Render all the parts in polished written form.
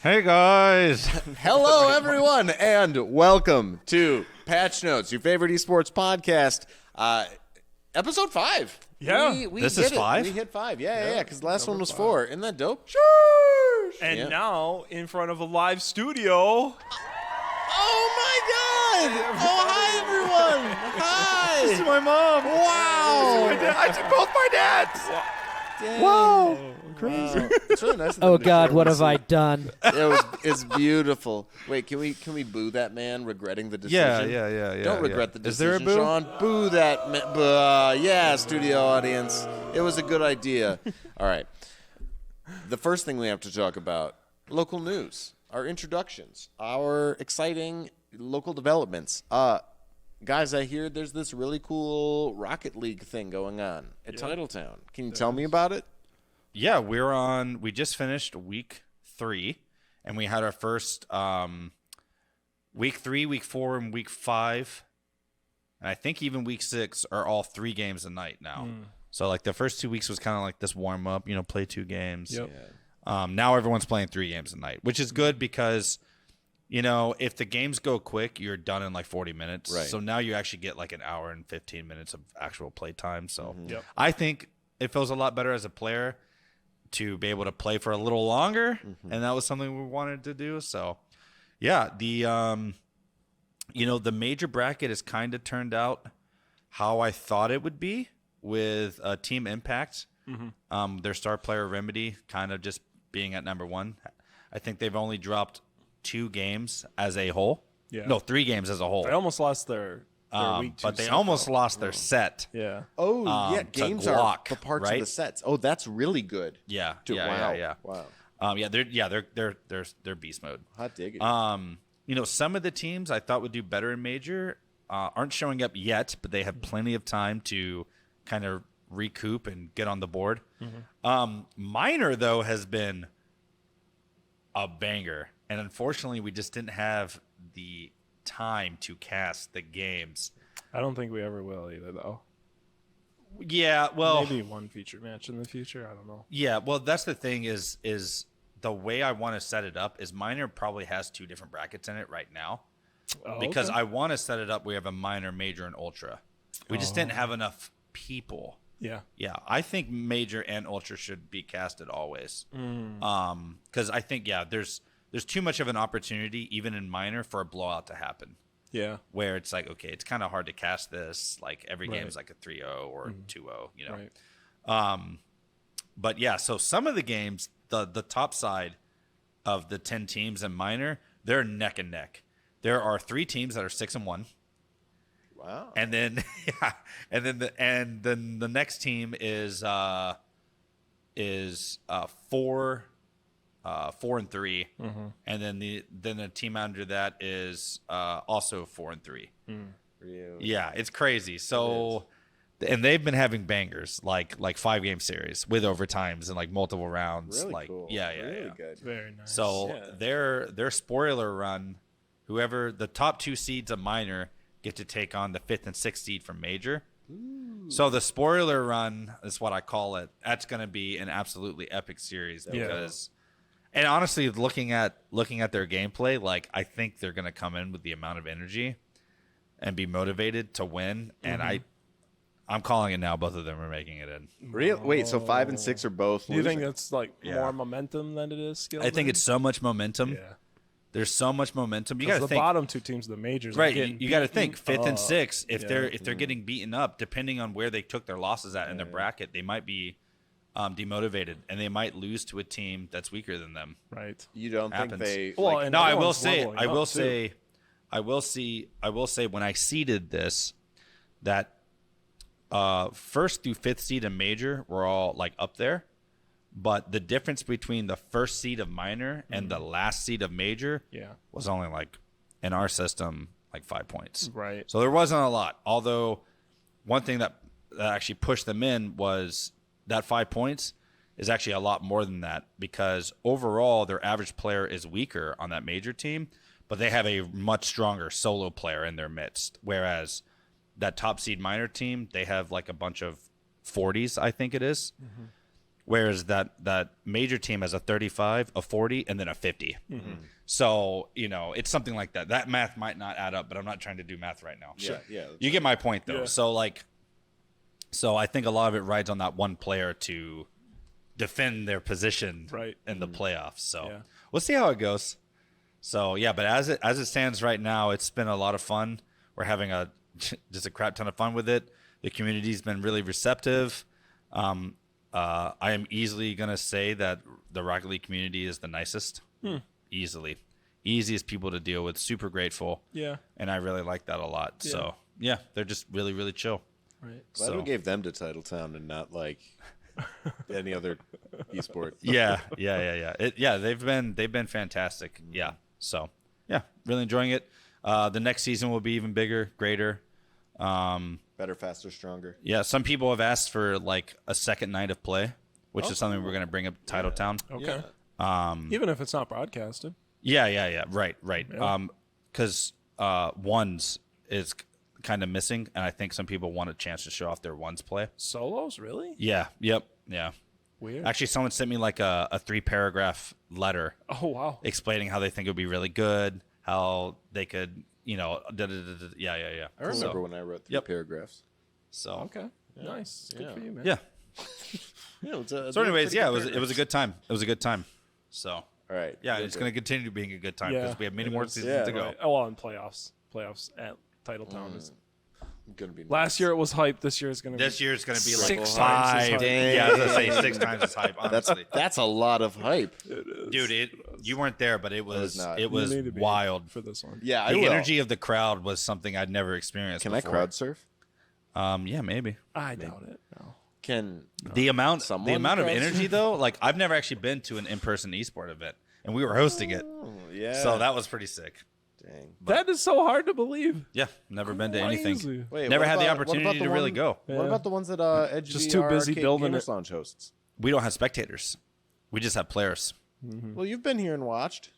Hey guys! Hello, everyone, and welcome to Patch Notes, your favorite esports podcast. Episode 5. Yeah. we This hit is it. 5? We hit 5. Yeah, because the last one was 4. Isn't that dope? And Yeah. now, in front of a live studio. Oh my God! Oh, hi, everyone! Hi! This is my mom! Wow! I took both my dads! Dang. Whoa! Crazy. It's really nice. Oh God, what have I done? It's beautiful. Wait, can we boo that man regretting the decision? Yeah. Don't regret the decision, Is there a boo? Sean. Boo that man. Yeah, studio audience. It was a good idea. All right. The first thing we have to talk about, local news, our introductions, our exciting local developments. Guys, I hear there's this really cool Rocket League thing going on at Titletown. Can you tell me about it? Yeah, we just finished week 3, and we had our first week 3, week 4, and week 5. And I think even week 6 are all 3 games a night now. So like the first 2 weeks was kind of like this warm up, play 2 games. Yep. Now everyone's playing 3 games a night, which is good because if the games go quick, you're done in like 40 minutes. Right. So now you actually get like an hour and 15 minutes of actual play time. So Yep. I think it feels a lot better as a player to be able to play for a little longer, and that was something we wanted to do. So, yeah, the major bracket has kind of turned out how I thought it would be with Team Impact. Their star player Remedy kind of just being at number 1. I think they've only dropped 2 games as a whole. Yeah. No, 3 games as a whole. They almost lost their week 2 but they set, almost though. lost their set. Yeah. Oh, yeah, to games Glock, are the parts right? of the sets. Oh, that's really good. Yeah, Wow. yeah. Wow. They're beast mode. Hot diggity. Some of the teams I thought would do better in major aren't showing up yet, but they have plenty of time to kind of recoup and get on the board. Minor though has been a banger, and unfortunately, we just didn't have the time to cast the games. I don't think we ever will either, though. Yeah, well, Maybe one feature match in the future. I don't know. yeah, well, that's the thing is the way I want to set it up is minor probably has 2 different brackets in it right now. Oh, Because okay. I want to set it up. We have a minor, major, and ultra. We just didn't have enough people. Yeah. Yeah, I think major and ultra should be casted always. Because I think there's too much of an opportunity even in minor for a blowout to happen. Yeah. Where it's like, okay, it's kind of hard to cast this. Like every game Right. is like a 3-0 or 2-0. Right. But yeah, so some of the games, the top side of the 10 teams in minor, they're neck and neck. There are 3 teams that are 6-1. Wow. And then the next team is 4 and 3, and then the team under that is also 4 and 3. Really? Yeah, it's crazy. So, and they've been having bangers like 5-game series with overtimes and like multiple rounds. Really like cool. yeah. Really good. Very nice. So Yeah. their spoiler run, whoever the top 2 seeds of minor get to take on the 5th and 6th seed from major. So the spoiler run is what I call it. That's going to be an absolutely epic series because, and honestly, looking at their gameplay, like I think they're going to come in with the amount of energy and be motivated to win. And I'm calling it now. Both of them are making it in. Really? Wait, so 5 and 6 are both Do you think losing? that's like Yeah. more momentum than it is skill? I think then? it's so much momentum. Yeah. There's so much momentum. You got Because to the think. bottom 2 teams of the majors, are Right, getting you got to beaten think 5th and up. 6th. If Yeah. they're getting beaten up, depending on where they took their losses at in their bracket, they might be demotivated and they might lose to a team that's weaker than them. Right. You don't Happens. think they... Well, like, and No, I will everyone's say, leveling I up, will too. say, I will say, when I seeded this, that first through 5th seed and major were all like up there, but the difference between the first seed of minor and the last seed of major Yeah. was only like in our system like 5 points. Right. So there wasn't a lot. Although one thing that actually pushed them in was that 5 points is actually a lot more than that because overall their average player is weaker on that major team, but they have a much stronger solo player in their midst. Whereas that top seed minor team, they have like a bunch of 40s, I think it is. whereas that major team has a 35, a 40, and then a 50. So, it's something like that. That math might not add up, but I'm not trying to do math right now. Yeah. You get my point, though. Yeah. So I think a lot of it rides on that one player to defend their position in the playoffs. So we'll see how it goes. So, yeah, but as it stands right now, it's been a lot of fun. We're having just a crap ton of fun with it. The community's been really receptive. I am easily going to say that the Rocket League community is the nicest. Easily. Easiest people to deal with. Super grateful. Yeah. And I really like that a lot. Yeah. So, yeah, they're just really, really chill. Right. Glad we gave them to Titletown and not like any other esport. Yeah. They've been fantastic. Yeah. So, yeah, really enjoying it. The next season will be even bigger, greater. Better, faster, stronger. Yeah, some people have asked for like a second night of play, which is something we're going to bring up to Titletown. Okay. Yeah. Even if it's not broadcasted. Yeah. Right. Yeah. Because ones is kind of missing, and I think some people want a chance to show off their ones play. Solos, really? Yeah. Yep. Yeah. Weird. Actually, someone sent me like a 3-paragraph letter Oh, wow. explaining how they think it would be really good, how they could, yeah. I remember when I wrote 3 paragraphs. So Okay. Nice. Good for you, man. yeah. Yeah, So, anyways, yeah, it was a good time. It was a good time. So, All right. yeah, it's going to continue being a good time Yeah, because we have many it more is. seasons to go. Right. Oh, well, in playoffs at Titletown is. Gonna be Last year it was hype. This year is going to be. This year is going to be like 6 times as 5. hype. Yeah, I was going to say 6 times as hype. Honestly, That's a lot of hype. dude, you weren't there, but it was not. it You was need to be wild. for this one. Yeah, I The will. energy of the crowd was something I'd never experienced. Can I before. crowd surf? Yeah, maybe. I doubt it. No. Can The amount of Someone energy crowd surf? though, like I've never actually been to an in-person esport event, and we were hosting it, yeah. so that was pretty sick. Dang. That is so hard to believe. Yeah, never been to anything. Crazy. Wait, Never what had the about- what opportunity about to the really one- go. What Yeah. about the ones that Edge Just too busy Arcade building Gamers it. Lounge hosts? We don't have spectators. We just have players. Well, you've been here and watched.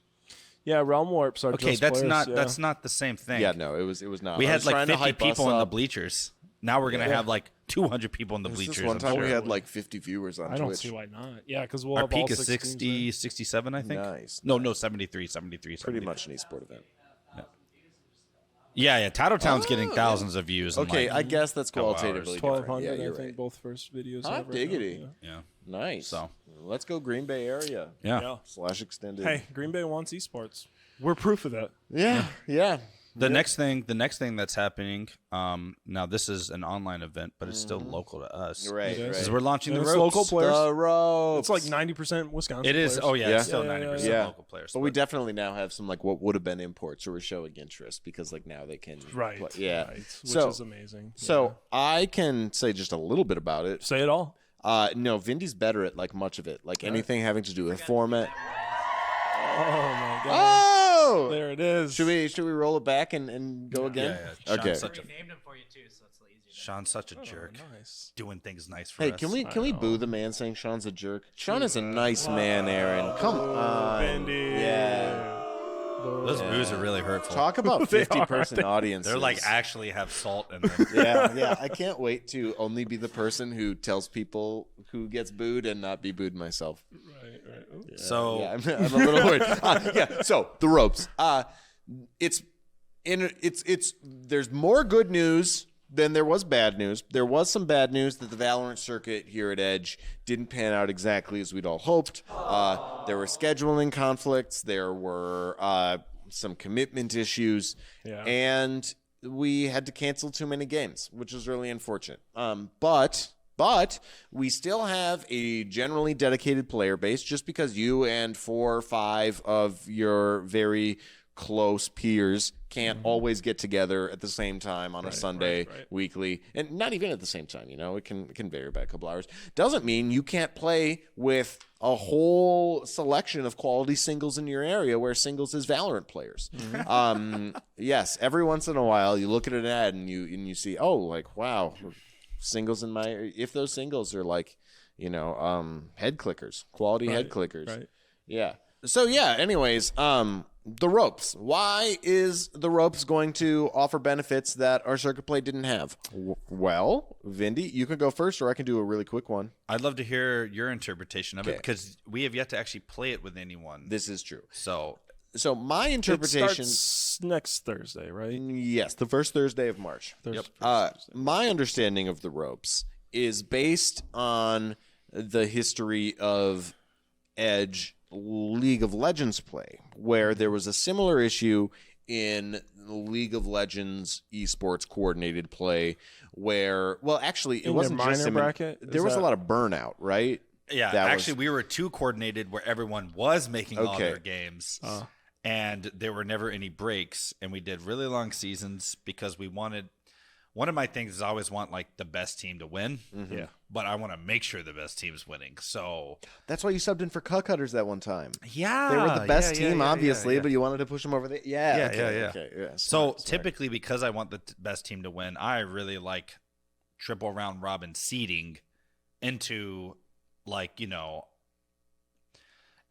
Yeah, Realm Warps are Okay, just that's players, not yeah. that's not the same thing. Yeah, no, it was not. We I had was like trying to 50 hype us people in the up. bleachers. Now we're gonna have like 200 people in the There's bleachers. this one I'm time we sure. had like 50 viewers on I don't Twitch. see why not. Yeah, because we'll Our have all peak is 6 teams 60, 67, I think. Nice. No, 73. Pretty 73. much an esport event. Yeah. Titletown's getting thousands of views. in, Okay, like, I guess that's couple qualitatively hours. different. 1,200, Yeah, you're I think, right. both first videos. Hot have right now. diggity. Yeah. yeah. Nice. So. Let's go Green Bay area. Yeah. Yeah. / extended. Hey, Green Bay wants esports. We're proof of that. Yeah. The next thing that's happening. Now this is an online event, but it's still local to us. Right, It is. Because right. we're launching And the it's ropes. local players. The ropes. It's like 90% Wisconsin It is. players. Oh yeah, Yeah. it's still Yeah, 90% yeah. local players. But we definitely now have some like what would have been imports who are showing interest because like now they can Right. play. Yeah. Right. Which So- is amazing. So I can say just a little bit about it. Say it all. No, Vindy's better at like much of it, like anything having to do with format. Oh, my God. Oh, There it is. should we roll it back and go again? Yeah. Okay. Such a, Named him for you too, so it's easy. Sean's such a jerk. Nice. Doing things nice for Hey, us. can we I know. boo the man saying Sean's a jerk? Sean is a nice man, Aaron. Come on. Bendy. Yeah. Those boos are really hurtful. Talk about They are, 50-person aren't audiences. They're like actually have salt in them. yeah. I can't wait to only be the person who tells people who gets booed and not be booed myself. Right. Ooh. So Yeah, I'm a little worried. Yeah. So the ropes. It's there's more good news than there was bad news. There was some bad news that the Valorant circuit here at Edge didn't pan out exactly as we'd all hoped. There were scheduling conflicts. There were some commitment issues, Yeah. and we had to cancel too many games, which was really unfortunate. But we still have a generally dedicated player base just because you and 4 or 5 of your very close peers can't always get together at the same time on a Sunday right. weekly, and not even at the same time. You know, it can vary by a couple hours. Doesn't mean you can't play with a whole selection of quality singles in your area where singles is Valorant players. Yes, every once in a while you look at an ad and you see, oh, like, wow, singles in my, if those singles are like, you know, head clickers, quality head clickers. Right. Yeah. So yeah, anyways, the ropes. Why is the ropes going to offer benefits that our circuit play didn't have? Well, Vindy, you can go first, or I can do a really quick one. I'd love to hear your interpretation of it Okay. because we have yet to actually play it with anyone. This is true. So So my It interpretation. starts next Thursday, right? Yes, the first Thursday of March. Thursday. My understanding of the ropes is based on the history of Edge League of Legends play, where there was a similar issue in League of Legends esports coordinated play, where, well, actually, it In wasn't their just minor bracket? There Is was a that- lot of burnout, right? yeah, That actually, was- we were too coordinated where everyone was making all Okay. their games, and there were never any breaks. And we did really long seasons because we wanted. One of my things is I always want like the best team to win, Yeah. but I want to make sure the best team's winning. So That's why you subbed in for Cut Cutters that one time. yeah, They were the best team, obviously, yeah. but you wanted to push them over the. Yeah, okay, yeah. Okay, yeah. So Smart. typically, because I want the best team to win, I really like triple round robin seeding into like,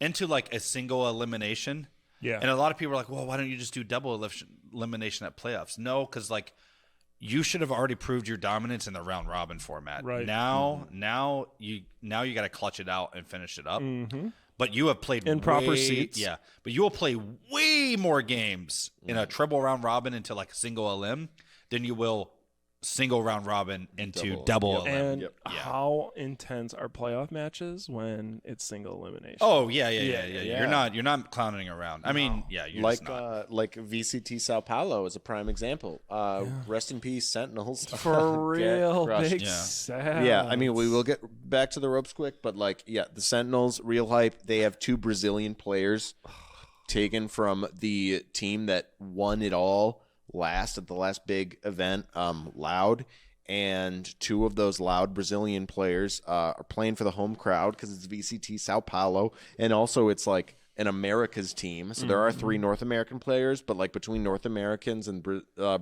into like a single elimination. Yeah. And a lot of people are like, well, why don't you just do double elimination at playoffs? No, because like you should have already proved your dominance in the round robin format. Right. Now you got to clutch it out and finish it up. Mm-hmm. But you have played In proper way- seats. Yeah, but you will play way more games in a triple round robin into like a single elim than you will single round robin into double elim. And Yep. Yeah. how intense are playoff matches when it's single elimination? Oh yeah. Yeah. You're not clowning around. I mean, yeah, you're like just not. like VCT Sao Paulo is a prime example. Rest in peace, Sentinels. For Get real, crushed. big Yeah. sad. Yeah, I mean, we will get back to the ropes quick, but like, yeah, the Sentinels, real hype. They have 2 Brazilian players taken from the team that won it all at the last big event, Loud. And 2 of those Loud Brazilian players are playing for the home crowd because it's VCT Sao Paulo. And also it's like an America's team. So there are 3 North American players, but like between North Americans and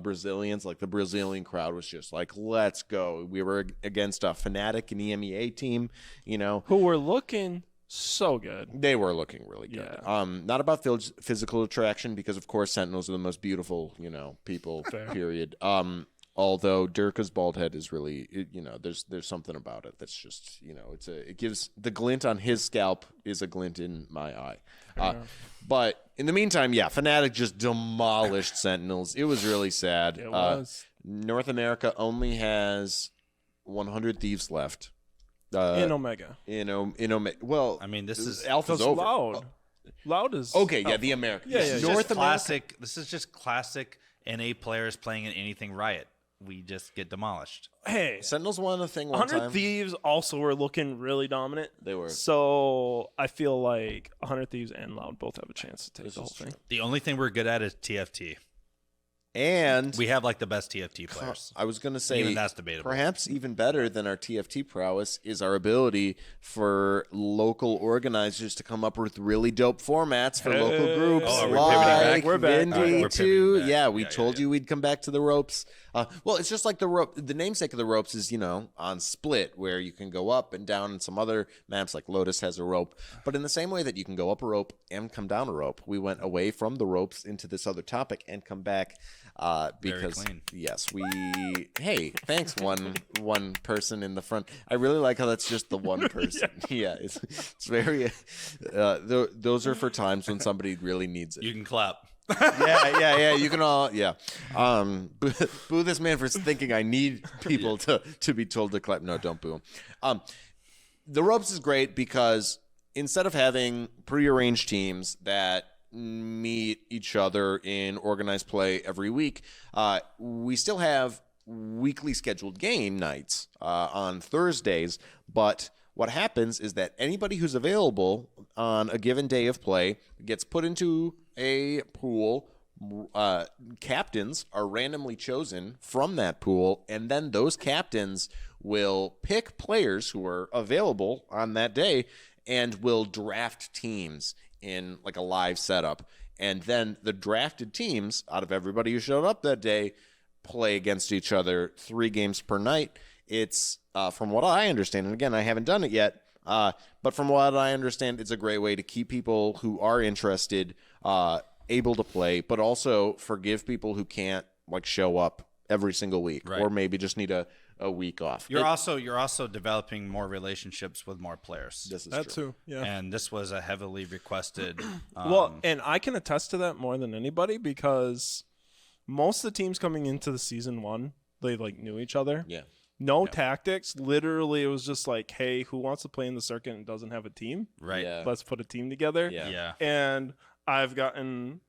Brazilians, like the Brazilian crowd was just like, let's go. We were against a Fnatic and EMEA team, Who were looking so good. They were looking really good. Yeah. Not about physical attraction because, of course, Sentinels are the most beautiful, people, period. Although Durka's bald head is really, there's something about it that's just, it gives the glint on his scalp is a glint in my eye. But in the meantime, yeah, Fnatic just demolished Sentinels. It was really sad. It was. North America only has 100 Thieves left. In Omega. In Omega. Well, I mean, this is Alpha's Because over. Loud. Loud is. Okay, yeah, the American. Yeah, yeah, This is yeah. North just America. classic. This is just classic NA players playing in anything Riot. We just get demolished. Hey, Sentinels won a thing one 100 time. Thieves also were looking really dominant. They were. So I feel like 100 Thieves and Loud both have a chance to take This the whole is thing. The only thing we're good at is TFT. And We have like the best TFT players. I was going to say, Even that's debatable. perhaps even better than our TFT prowess is our ability for local organizers to come up with really dope formats for local Hey. groups. Oh, are we pivoting back? Like We're back. Vindy All right, we're too. pivoting back. Yeah, we Yeah, told yeah. you we'd come back to the ropes. Well, it's just like the rope. The namesake of the ropes is, on Split, where you can go up and down, and some other maps like Lotus has a rope. But in the same way that you can go up a rope and come down a rope, we went away from the ropes into this other topic and come back because clean. yes, hey, thanks one person in the front. I really like how that's just the one person. Yeah, it's very. Those are for times when somebody really needs it. You can clap. Yeah. You can all, boo this man for thinking I need people to be told to clap. No, don't boo him. The ropes is great because instead of having prearranged teams that meet each other in organized play every week, we still have weekly scheduled game nights on Thursdays, but what happens is that anybody who's available on a given day of play gets put into a pool. Captains are randomly chosen from that pool, and then those captains will pick players who are available on that day and will draft teams in like a live setup. And then the drafted teams out of everybody who showed up that day play against each other 3 games per night. It's from what I understand, and again, I haven't done it yet, but from what I understand, it's a great way to keep people who are interested able to play, but also forgive people who can't like show up every single week, Right. or maybe just need a week off. You're also developing more relationships with more players. This is That true. too. Yeah. And this was a heavily requested. Well, and I can attest to that more than anybody because most of the teams coming into the season 1, they like knew each other. Yeah. No tactics. Literally, it was just like, hey, who wants to play in the circuit and doesn't have a team? right. Yeah. Let's put a team together. Yeah. Yeah. And I've gotten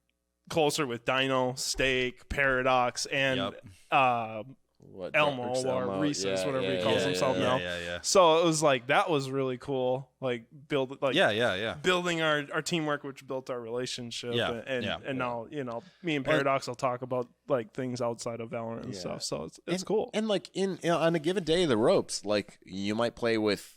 closer with Dino, Steak, Paradox, and Yep. What, Elmo Rex or Reese's, whatever he calls himself now. Yeah. So it was like that was really cool. Like Yeah. building our teamwork, which built our relationship. Yeah, And yeah. now me and Paradox will talk about like things outside of Valorant and Yeah. stuff. So it's cool. And like on a given day of the ropes, like you might play with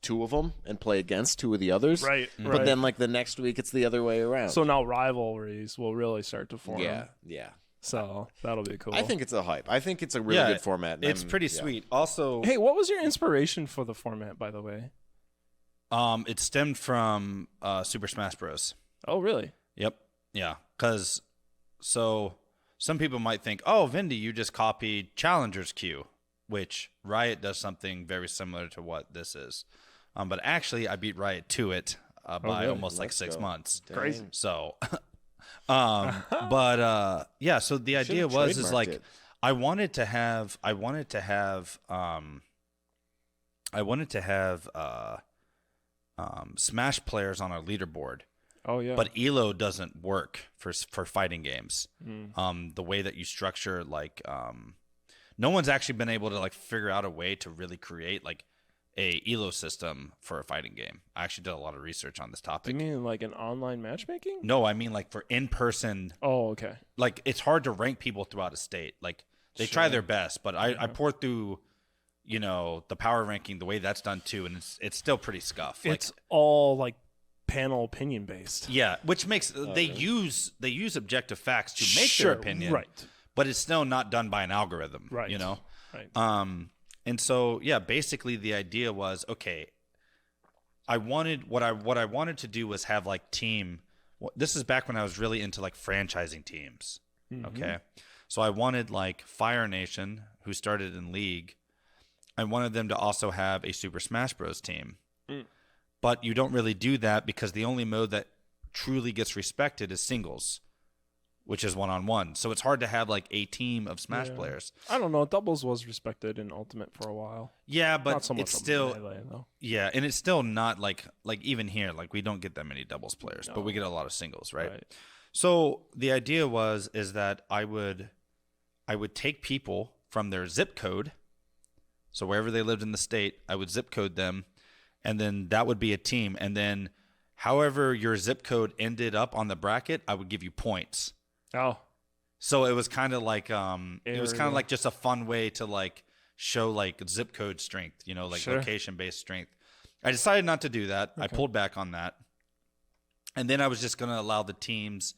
2 of them and play against 2 of the others. Right. But then like the next week, it's the other way around. So now rivalries will really start to form. yeah. So that'll be cool. I think it's a hype. I think it's a really good format. and It's pretty yeah. sweet. Also, Hey, what was your inspiration for the format, by the way? it stemmed from Super Smash Bros. Oh, really? Yep. Yeah. Because so some people might think, oh, Vindy, you just copied Challenger's queue, which Riot does something very similar to what this is. But actually, I beat Riot to it by really? almost like 6 go. months. Crazy. So, yeah. So the idea Should've was is trademarked like it. I wanted to have Smash players on our leaderboard. Oh, yeah. But Elo doesn't work for fighting games. The way that you structure, like, no one's actually been able to like figure out a way to really create like a Elo system for a fighting game. I actually did a lot of research on this Do topic. you mean like an online matchmaking? No, I mean like for in-person. Oh, okay. Like it's hard to rank people throughout a state. Like they try their best, but I poured through, the power ranking the way that's done too, and it's still pretty scuff. Like, It's all like panel opinion based. yeah, which makes they use objective facts to make Sure, their opinion, right. But it's still not done by an algorithm, Right. Right. And so yeah, basically the idea was okay. What I wanted to do was have like team. This is back when I was really into like franchising teams. Okay, so I wanted like Fire Nation, who started in League. I wanted them to also have a Super Smash Bros. Team. But you don't really do that because the only mode that truly gets respected is singles, which is 1-on-1. So it's hard to have like a team of Smash players. I don't know. Doubles was respected in Ultimate for a while. Yeah, but Not so much it's on still Melee, though. yeah, and it's still not like even here, like we don't get that many doubles players, but we get a lot of singles, right? So the idea is that I would take people from their zip code, so wherever they lived in the state, I would zip code them, and then that would be a team, and then however your zip code ended up on the bracket, I would give you points. Oh, So it was kind of like it was kind Area. of like just a fun way to like show like zip code strength, like Sure. location based strength. I decided not to do that. I pulled back on that. And then I was just going to allow the teams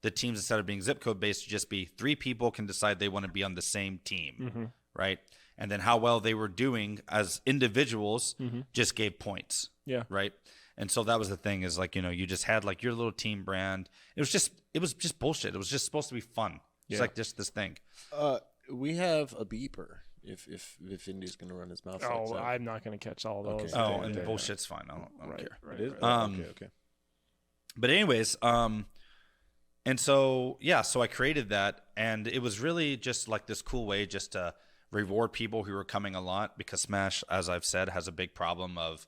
instead of being zip code based to just be 3 people can decide they want to be on the same team, right? And then how well they were doing as individuals just gave points. yeah. Right. And so that was the thing is like, you just had like your little team brand. It was just bullshit. It was just supposed to be fun. It's like just this thing. We have a beeper if Indy's going to run his mouth. Oh, like that. I'm not going to catch all those. Okay. Oh, and the bullshit's fine. I don't care. Right. It is? right. Okay. But anyways, and so, yeah, so I created that, and it was really just like this cool way just to reward people who were coming a lot, because Smash, as I've said, has a big problem of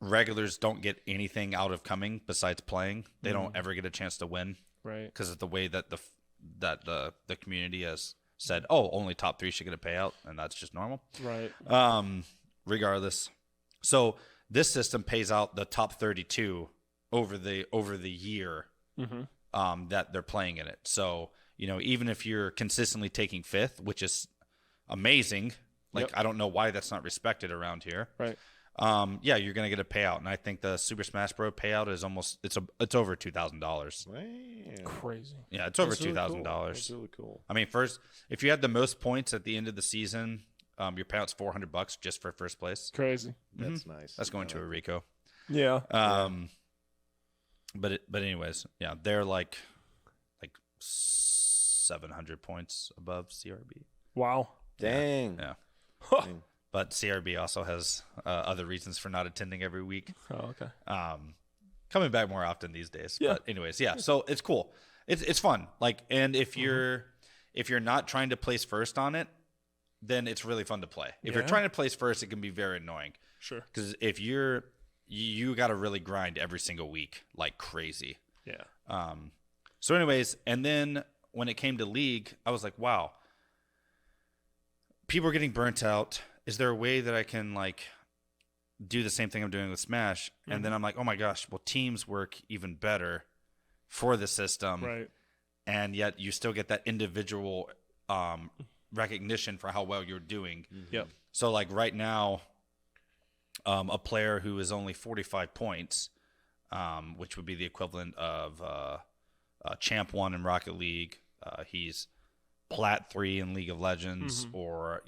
regulars don't get anything out of coming besides playing. They don't ever get a chance to win Right. because of the way that the community has said, oh, only top 3 should get a payout, and that's just normal. Right. Regardless. So this system pays out the top 32 over the year that they're playing in it. So, even if you're consistently taking 5th, which is amazing, like I don't know why that's not respected around here. Right. Yeah, you're gonna get a payout, and I think the Super Smash Bros. Payout is it's over $2,000. Wow. Crazy. Yeah, it's over That's really cool. $2,000. That's really cool. I mean, first, if you had the most points at the end of the season, your payout's $400 just for first place. Crazy. That's nice. That's going to a Rico. Yeah. but anyways, yeah, they're like 700 points above CRB. Wow. Dang. Yeah. Huh. But CRB also has other reasons for not attending every week. Oh, okay. Coming back more often these days. Yeah. But anyways, yeah. So it's cool. It's fun. Like, and if you're not trying to place first on it, then it's really fun to play. If you're Yeah. trying to place first, it can be very annoying. Sure. Because if you got to really grind every single week like crazy. Yeah. So anyways, and then when it came to League, I was like, wow, people are getting burnt out. Is there a way that I can like do the same thing I'm doing with Smash? And then I'm like, oh my gosh, well, teams work even better for the system. Right. And yet you still get that individual recognition for how well you're doing. Yep. So like right now, a player who is only 45 points, which would be the equivalent of Champ 1 in Rocket League. He's Plat 3 in League of Legends, or,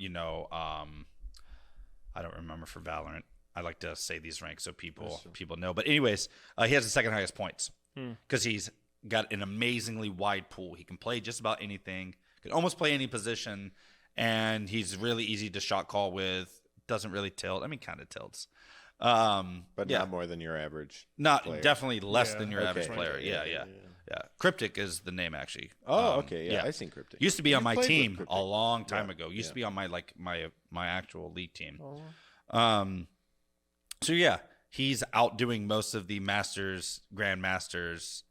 I don't remember for Valorant. I like to say these ranks so people know. But anyways, he has the second highest points because he's got an amazingly wide pool. He can play just about anything, can almost play any position, and he's really easy to shot call with. Doesn't really tilt. I mean, kind of tilts. But yeah. not more than your average. Not player. Definitely less Yeah. than your Okay. average player. Yeah. Cryptic is the name actually. Oh, okay. Yeah, I seen Cryptic. Used to be on my played with team Cryptic. a long time Yeah, ago. Used yeah. to be on my actual league team. Oh. So yeah, he's outdoing most of the Masters, Grandmasters,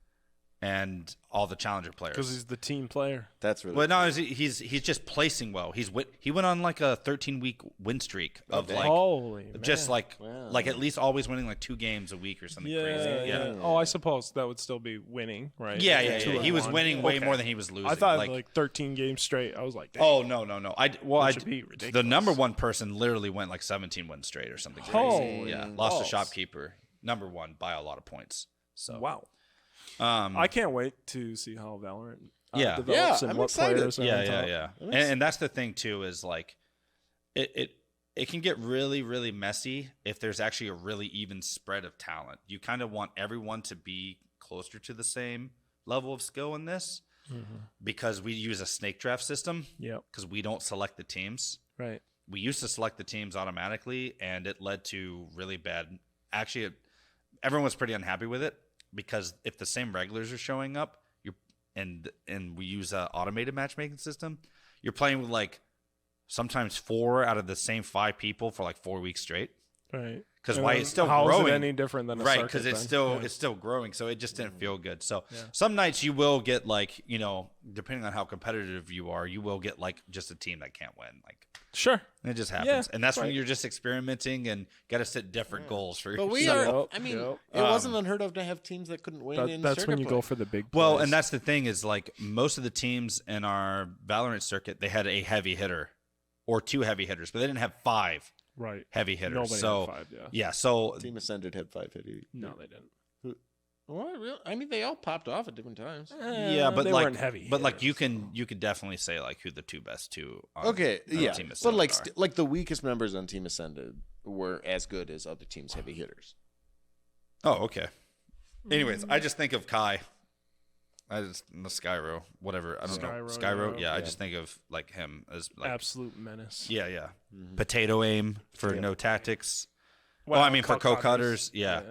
and all the Challenger players. Because he's the team player. That's really Well, no, he's just placing well. He went on like a 13-week win streak of dang. like Holy man. just like Wow. like at least always winning like 2 games a week or something crazy. Yeah. Oh, I suppose that would still be winning, right? Yeah. 2 and He was 1. winning way Okay. more than he was losing. I thought like 13 games straight. I was like, dang. oh no. I should be the ridiculous. number one person literally went like 17 wins straight or something crazy. Holy Yeah, lost to balls. shopkeeper. Number one by a lot of points. So Wow. Um, I can't wait to see how Valorant Yeah. develops Yeah, and I'm what excited. players are on top. yeah. And that's the thing too is like it can get really really messy if there's actually a really even spread of talent. You kind of want everyone to be closer to the same level of skill in this because we use a snake draft system Yep. because we don't select the teams. Right. We used to select the teams automatically, and it led to really bad. Actually, everyone was pretty unhappy with it because if the same regulars are showing up, and we use an automated matchmaking system, you're playing with like sometimes 4 out of the same 5 people for like 4 weeks straight. Right. Because And why then it's still how growing, is it any different than a right? circuit Because it's then? still Yeah. it's still growing, so it just didn't feel good. So some nights you will get like depending on how competitive you are, you will get like just a team that can't win. Like Sure. it just happens, and that's when right. you're just experimenting and got to set different goals for But we yourself. are. Yep, I mean, yep. it wasn't unheard of to have teams that couldn't win. in That's when circuit you play. go for the big Well, plays. and that's the thing is like most of the teams in our Valorant circuit, they had a heavy hitter or 2 heavy hitters, but they didn't have 5 right. heavy hitters. Nobody so had 5, yeah. yeah, so Team Ascended had 5 hit. No, they didn't. What? Really? I mean, they all popped off at different times. yeah, but they like weren't heavy. but like you hitters, could definitely say like who the 2 best 2 on, Okay, on yeah, Team but Ascended like are. like the weakest members on Team Ascended were as good as other teams' heavy hitters. Oh, okay. Anyways, I just think of Kai. The Skyro, whatever. I don't know. Skyro, Skyro, yeah. I just think of like him as like absolute menace. yeah. Potato aim for Yeah. no tactics. Well, I mean for co-cutters, yeah.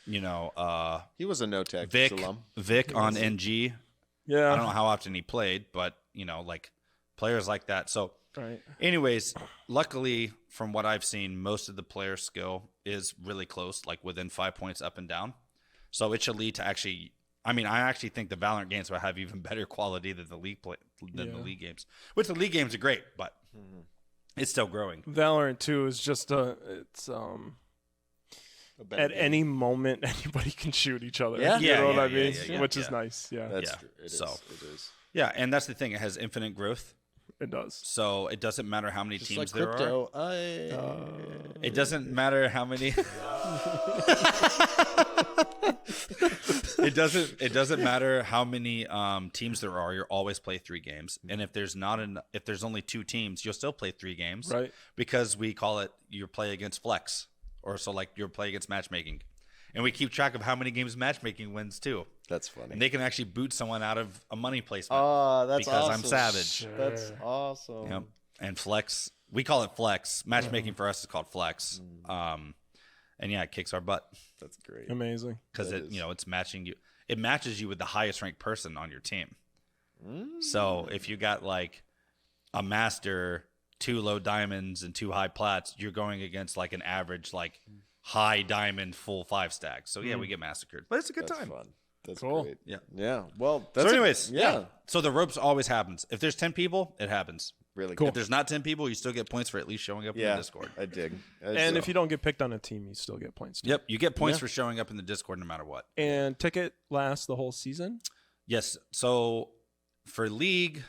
He was a no tech Vic alum. on NG. Yeah. I don't know how often he played, but like players like that. So Right. anyways, luckily from what I've seen, most of the player skill is really close, like within 5 points up and down. So it should lead to actually, I mean, I actually think the Valorant games will have even better quality than the league the league games. Which the league games are great, but it's still growing. Valorant 2 is just it's A better at game. any moment anybody can shoot each other. Yeah. You know what I Yeah, mean? yeah, Which is yeah. nice. Yeah. That's Yeah, true. It is. so. It is. Yeah, and that's the thing. It has infinite growth. It does. So it doesn't matter how many Just teams like there are. crypto. It doesn't matter how many. It doesn't matter how many teams there are. You'll always play 3 games, and if there's if there's only 2 teams, you'll still play 3 games, Right. Because we call it you play against flex, or so like you're play against matchmaking, And we keep track of how many games matchmaking wins too. That's funny. And they can actually boot someone out of a money placement. Oh, that's because awesome. I'm savage. That's awesome. Yep. And flex, we call it flex. Matchmaking for us is called flex. And yeah, it kicks our butt That's great. Amazing. because it's matching you. It matches you with the highest ranked person on your team. So if you got like a master, 2 low diamonds, and 2 high plats, you're going against like an average like high diamond full 5 stack. So yeah, we get massacred, but it's a good That's time. fun. That's Cool. great. Yeah. Yeah. Well, So that's anyways, yeah. So the ropes always happens. If there's 10 people, it happens. Really Cool. If there's not 10 people, you still get points for at least showing up in Yeah. the Discord. I dig. And if you don't get picked on a team, you still get points. Too. Yep, you get points for showing up in the Discord no matter what. And ticket lasts the whole season. Yes. So for League,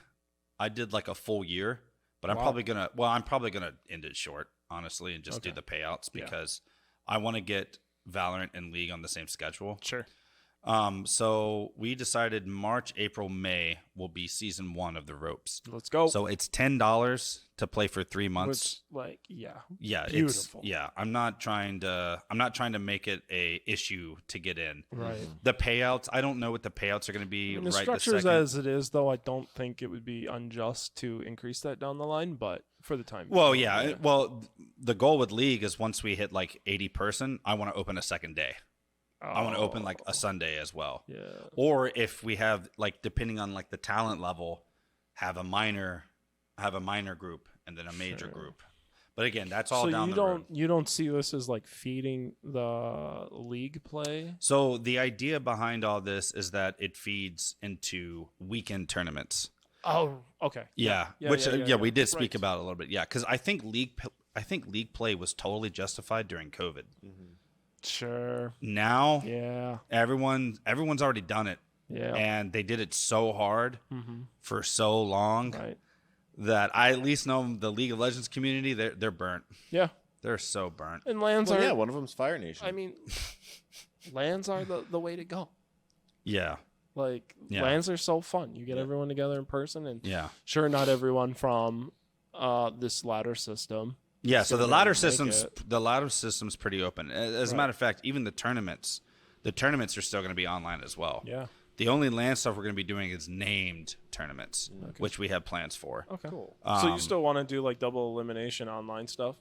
I did like a full year, but I'm probably gonna end it short, honestly, and just do the payouts because I want to get Valorant and League on the same schedule. Sure. So we decided March, April, May will be season 1 of the ropes. Let's go. So it's $10 to play for 3 months. Which, Yeah, beautiful. I'm not trying to make it a issue to get in. right. The payouts, I don't know what the payouts are going to be And the right structure this second. as it is, though, I don't think it would be unjust to increase that down the line. But for the time, Well, being, yeah. Well, the goal with League is once we hit like 80 person, I want to open a second day. I want to open like a Sunday as well. Yeah. Or if we have like depending on like the talent level, have a minor group and then a major group. But again, that's all So down you the don't road. you don't see this as like feeding the league play? So the idea behind all this is that it feeds into weekend tournaments. Oh, okay. Yeah, Yeah, which yeah, we did speak Right. about a little bit. Yeah, because I think league play was totally justified during COVID. Sure. Now Yeah. everyone's already done it, Yeah. and they did it so hard for so long Right. that I at least know the League of Legends community. They're burnt. Yeah. They're so burnt. And lands Well, are. yeah, one of them's Fire Nation. I mean, lands are the way to go. Yeah, Like Yeah. lands are so fun. You get everyone together in person, and yeah, sure, not everyone from this ladder system. yeah. So the gonna ladder make system's pretty open. As a matter of fact, even the tournaments are still going to be online as well. Yeah. The only land stuff we're going to be doing is named tournaments, which we have plans for. Okay. Cool. So you still want to do like double elimination online stuff?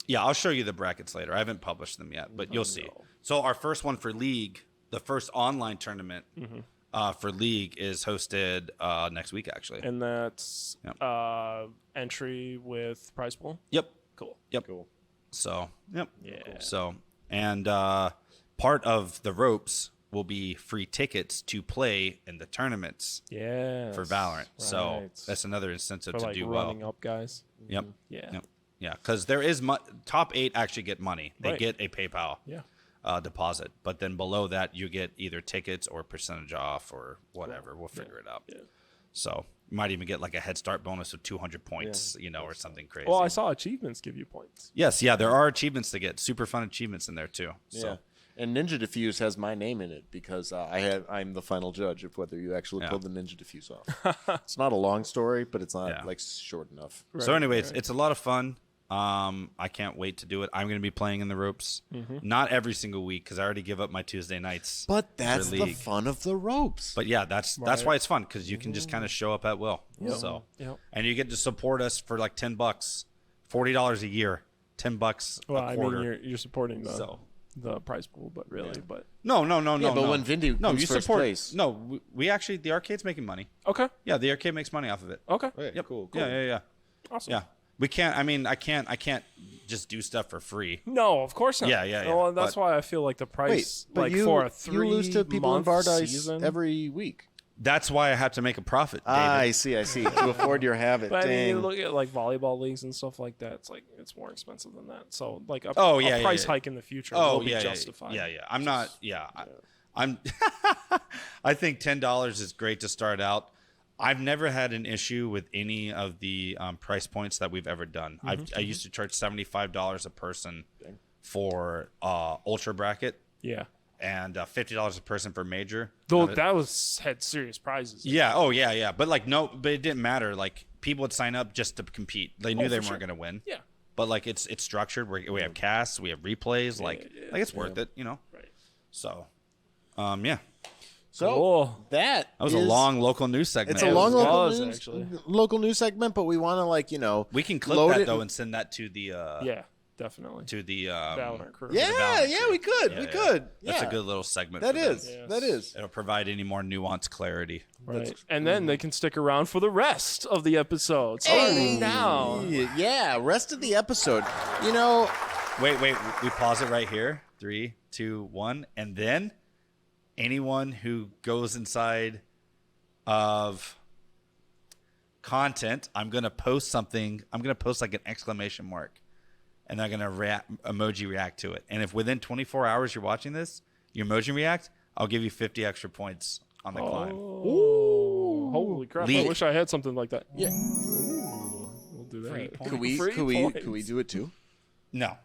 Yeah, I'll show you the brackets later. I haven't published them yet, but you'll see. no. So our first one for League, the first online tournament for League is hosted next week, actually. And that's Yep. entry with prize pool. Yep. Cool. Yep. Cool. So, yep. Yeah. So, and part of the ropes will be free tickets to play in the tournaments Yeah. for Valorant. So Right. that's another incentive For to like do running well. up guys. Yep. Yeah. Yep. Yeah, because there is top 8 actually get money. They Right. get a PayPal Yeah. deposit, but then below that you get either tickets or percentage off or whatever. We'll figure it out. Yeah. So you might even get like a head start bonus of 200 points, or something crazy. Well, I saw achievements give you points. Yes, yeah, there are achievements to get. Super fun achievements in there too. Yeah. So And Ninja Diffuse has my name in it because I'm the final judge of whether you actually pulled the Ninja Diffuse off. It's not a long story, but it's not like short enough. So anyways, it's a lot of fun. I can't wait to do it. I'm going to be playing in the ropes. Not every single week because I already give up my Tuesday nights. But that's for the League. fun of the ropes. But yeah, that's why it's fun because you can just kind of show up at will. So Yep. and you get to support us for like $10, $40 a year, $10 Well, a I quarter. mean, you're supporting the So. the prize pool, but really, but No. Yeah, but when Vindy comes you first support. place. No, we actually the arcade's making money. okay, Yeah, the arcade makes money off of it. okay, Okay, Yep. cool. Yeah. awesome. Yeah. We can't. I mean, I can't just do stuff for free. No, of course not. Yeah. Well, that's But- why I feel like the Wait, price, but like you, for a you lose to people in 3-month Vardice season. every week. That's why I have to make a profit, David. I see. To afford your habit. But I mean, you Dang. look at like volleyball leagues and stuff like that. It's like it's more expensive than that. So like a, Oh, a yeah, price yeah. hike in the future Oh will be yeah, justified. yeah. I'm not. Yeah, I'm. I think $10 is great to start out. I've never had an issue with any of the price points that we've ever done. I used to charge $75 a person for ultra bracket Yeah. and $50 a person for major. Though that had serious prizes. Yeah. Oh yeah. But but it didn't matter. Like people would sign up just to compete. They knew they weren't going to win. Yeah. But like it's structured. We have casts, we have replays. Like it's worth it. Right. So, yeah, So Cool. that was a long local news segment. It's a long was, actually. local news segment, but we want to We can clip load that it though and send that to the Yeah, definitely. to the Valorant crew. Yeah, balance, yeah, we could. Yeah, we yeah. could. That's Yeah. a good little segment. That for them. is. Yes. That is. It'll provide any more nuanced clarity. Right. And then they can stick around for the rest of the episode. Starting now. Yeah, rest of the episode. Wait, we pause it right here. 3, 2, 1, and then anyone who goes inside of content, I'm gonna post something. I'm gonna post like an exclamation mark, and they're gonna emoji react to it. And if within 24 hours you're watching this, you emoji react, I'll give you 50 extra points on the climb. Oh, holy crap! Lead. I wish I had something like that. Yeah. Ooh, we'll do that. Free Could we Free could we points. could we do it too? No,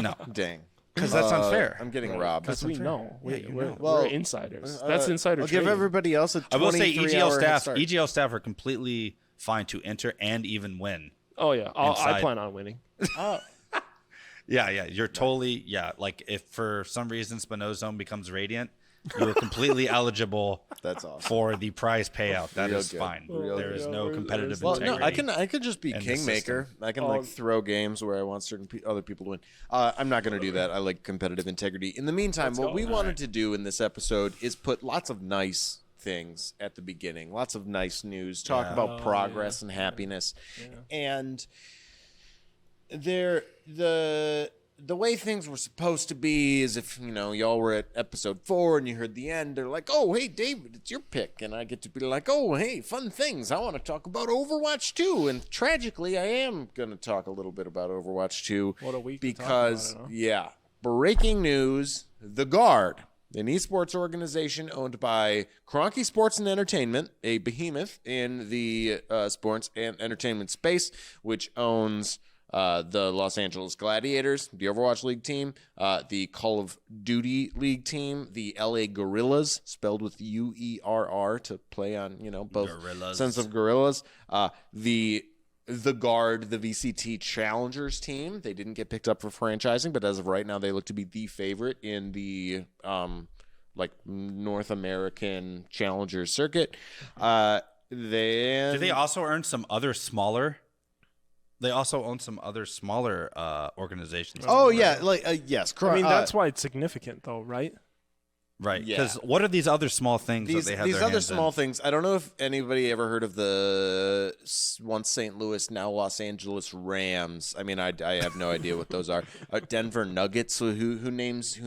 no, Dang. because that's unfair. I'm getting robbed. Because we know. Yeah, you know. We're insiders. That's insider I'll give trading. everybody else a I will say 23-hour head EGL start. staff are completely fine to enter and even win. Oh, yeah. I Inside. plan on winning. Yeah, you're totally like if for some reason Spinozone becomes Radiant, you're completely eligible That's awesome. for the prize payout. That Real is good. fine. Real There is good. no Yeah, competitive Well, integrity. no, I could just be in the kingmaker. system. I can throw games where I want certain other people to win. I'm not going to do that. I like competitive integrity. In the meantime, what we wanted to do in this episode is put lots of nice things at the beginning, lots of nice news, talk about progress and happiness, and the way things were supposed to be is if y'all were at episode 4 and you heard the end, they're like, oh hey David, it's your pick, and I get to be like, oh hey, fun things, I want to talk about Overwatch 2, and tragically I am gonna talk a little bit about Overwatch 2. What a week to talk because about it, huh? breaking news, The Guard, an esports organization owned by Cronky Sports and Entertainment, a behemoth in the sports and entertainment space, which owns the Los Angeles Gladiators, the Overwatch League team, the Call of Duty League team, the LA Gorillas, spelled with UERR to play on, both Gorillas. sense of gorillas. The Guard, the VCT Challengers team. They didn't get picked up for franchising, but as of right now, they look to be the favorite in the North American Challengers circuit. Do they also earn some other smaller? They also own some other smaller organizations. Oh yeah, yes. I mean, that's why it's significant, though, right? right. yeah. Because what are these other small things that they have? These their other hands small in? things. I don't know if anybody ever heard of the once St. Louis, now Los Angeles Rams. I mean, I have no idea what those are. Denver Nuggets. So who names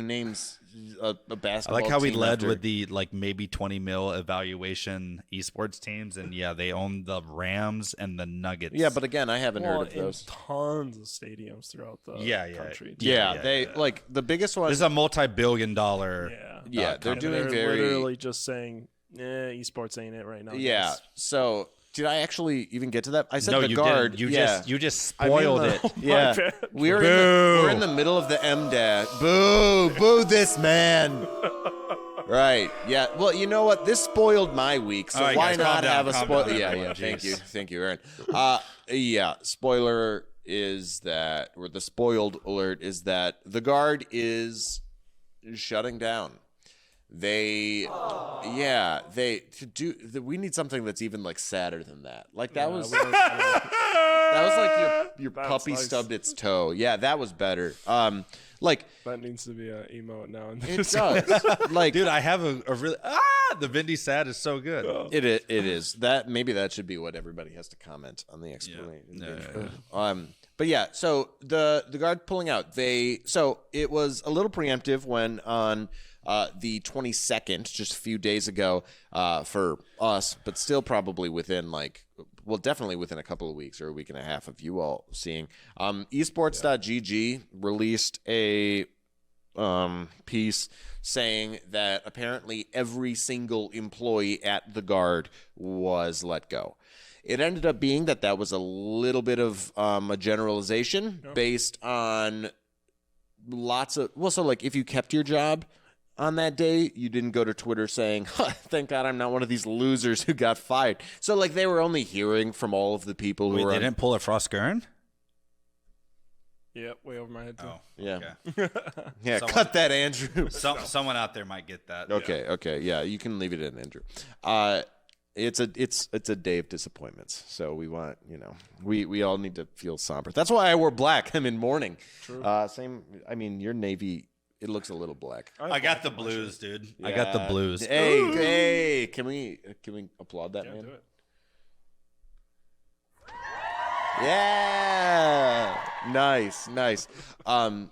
a I basketball? like how we team led after- with the maybe 20 mil evaluation esports teams, and they own the Rams and the Nuggets. Yeah, but again, I haven't heard of in those. tons of stadiums throughout the country. Yeah, they like the biggest one. this is a multi-billion-dollar. Yeah, they're And doing they're very. literally just saying, esports ain't it right now. Yeah. guys." So did I actually even get to that? I said No, the you Guard. didn't. yeah. You just I mean, spoiled the- it. Yeah, bad. we're in the middle of the M dash. Boo this man. Right. Yeah. Well, you know what? This spoiled my week, so All right, why guys, not calm down, have a calm spoiler? down, Yeah. everyone. Yeah. Jeez. Thank you, Aaron. Yeah. Spoiler is that, or the spoiled alert is that the Guard is shutting down. We need something that's even sadder than that. That was like your That's puppy nice. stubbed its toe. Yeah, that was better. That needs to be an emote now. It does. Dude, I have a really the Vindy sad is so good. It is that maybe that should be what everybody has to comment on the explanation. But yeah, so the Guard pulling out. So it was a little preemptive when on the 22nd, just a few days ago, for us, but still probably within definitely within a couple of weeks or a week and a half of you all seeing. Esports.gg released a piece saying that apparently every single employee at the Guard was let go. It ended up being that was a little bit of a generalization based on lots of if you kept your job on that day, you didn't go to Twitter saying, thank God I'm not one of these losers who got fired. So they were only hearing from all of the people who Wait, were they didn't pull a Frost Gurn? Yep, way over my head too. Oh, Yeah. okay. Yeah, Someone- cut that, Andrew. Someone out there might get that. Okay, yeah, you can leave it in, Andrew. It's a day of disappointments. So we want, we all need to feel somber. That's why I wore black. I'm in mourning. True. Same. I mean, your navy, it looks a little black. I got the blues, dude. I got the blues. Hey, can we applaud that, Yeah, man? do it. Yeah, nice.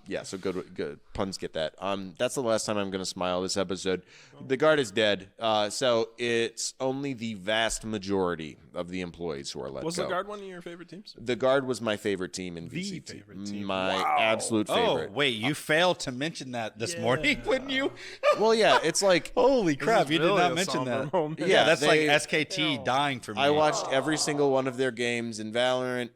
Yeah, so good puns get that. That's the last time I'm gonna smile this episode. The guard is dead, so it's only the vast majority of the employees who are let Was go. the guard one of your favorite teams? The guard was my favorite team in The VCT. favorite team. My Wow. absolute favorite. Oh, wait, you failed to mention that this morning, wouldn't you? Well, yeah, it's like Holy This crap, is you really did not a mention somber that. moment. Yeah, Yeah, that's they- like SKT dying for me. I watched every single one of their games in Valorant.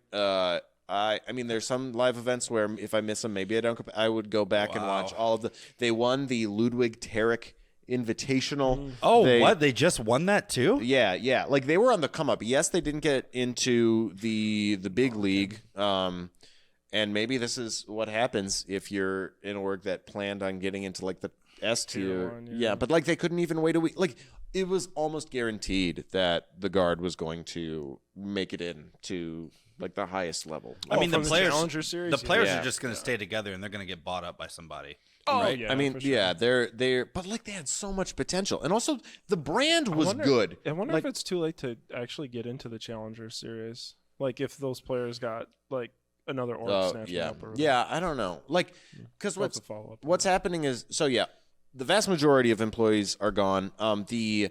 I mean, there's some live events where if I miss them, maybe I would go back and watch all of the. They won the Ludwig Tarek Invitational. Oh, what? They just won that too? Yeah. Like they were on the come up. Yes, they didn't get into the big league. And maybe this is what happens if you're in a org that planned on getting into like the S tier. one, Yeah, but like they couldn't even wait a week. Like it was almost guaranteed that the guard was going to make it into like the highest level. I mean, the from the players, Challenger Series? the players Yeah. are just going to stay together and they're going to get bought up by somebody. Oh, Right? yeah. I mean, for sure. yeah, they're but like they had so much potential. And also the brand was good. I wonder Like, if it's too late to actually get into the Challenger Series. Like if those players got like another org snatching yeah. up or Yeah, I don't know. Like cuz We'll have to follow up. what's happening is the vast majority of employees are gone. The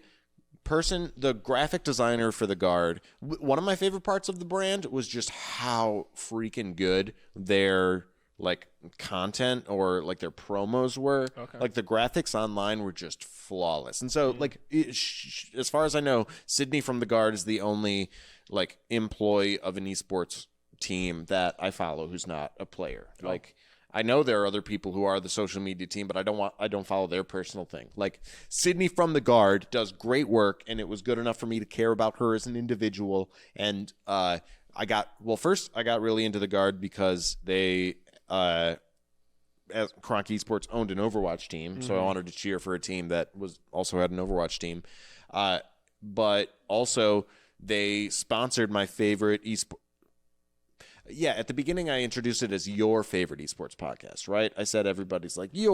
graphic designer for the guard, one of my favorite parts of the brand was just how freaking good their like content or like their promos were. Okay. Like the graphics online were just flawless. And so like as far as I know, Sydney from the guard is the only like employee of an esports team that I follow who's not a player. Like I know there are other people who are the social media team, but I don't follow their personal thing. Like Sydney from the guard does great work, and it was good enough for me to care about her as an individual. And I got really into the guard because they, as Kronk Esports owned an Overwatch team, so I wanted to cheer for a team that also had an Overwatch team. But also they sponsored my favorite esports. Yeah, at the beginning I introduced it as your favorite esports podcast, right? I said everybody's like, we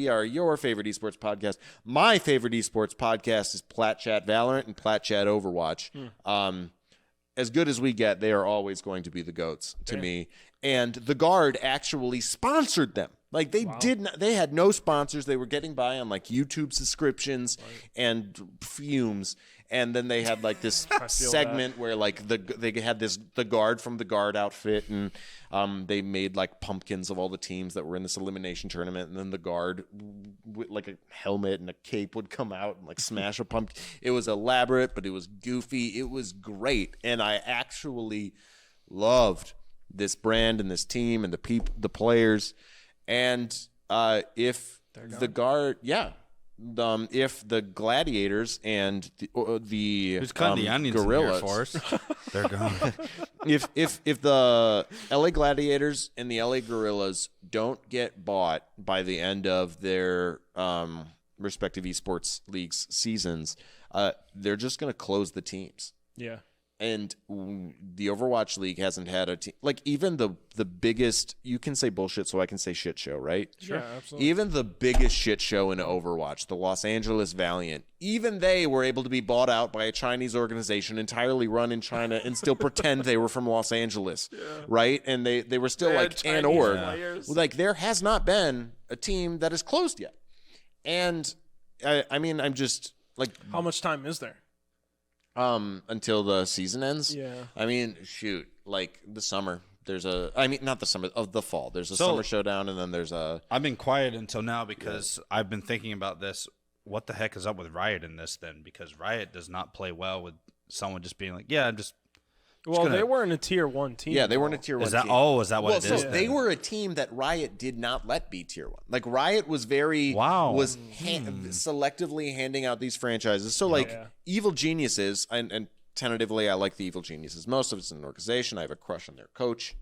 are your favorite esports podcast. My favorite esports podcast is Plat Chat Valorant and Plat Chat Overwatch. As good as we get, they are always going to be the GOATs to me. And the guard actually sponsored them. Like they had no sponsors. They were getting by on like YouTube subscriptions and fumes. And then they had like this segment where like they had the guard from the guard outfit, and they made like pumpkins of all the teams that were in this elimination tournament. And then the guard with like a helmet and a cape would come out and like smash a pumpkin. It was elaborate, but it was goofy. It was great, and I actually loved this brand and this team and the players. And if the guard, if the gladiators and the Who's cutting the onions gorillas, in here for us? They're gone. if the LA Gladiators and the LA Gorillas don't get bought by the end of their respective esports leagues seasons, they're just going to close the teams. Yeah. And the Overwatch League hasn't had a team. Like, even the biggest, you can say bullshit, so I can say shit show, right? Sure. Yeah, absolutely. Even the biggest shit show in Overwatch, the Los Angeles Valiant, even they were able to be bought out by a Chinese organization entirely run in China and still pretend they were from Los Angeles, right? And they were still like an org. Like, there has not been a team that is closed yet. And, I mean, I'm just, like... How much time is there? Until the season ends. Yeah. I mean, shoot, like the summer. Not the summer, of the fall. There's a summer showdown, and then there's a. I've been quiet until now because I've been thinking about this. What the heck is up with Riot in this then? Because Riot does not play well with someone just being like, yeah, I'm just. Well, they were in a tier 1 team. Yeah, they were in a tier 1 Is that team. is that what it is? So they were a team that Riot did not let be tier 1. Like, Riot was very selectively handing out these franchises. So like Evil Geniuses, and tentatively I like the Evil Geniuses. Most of it's an organization. I have a crush on their coach.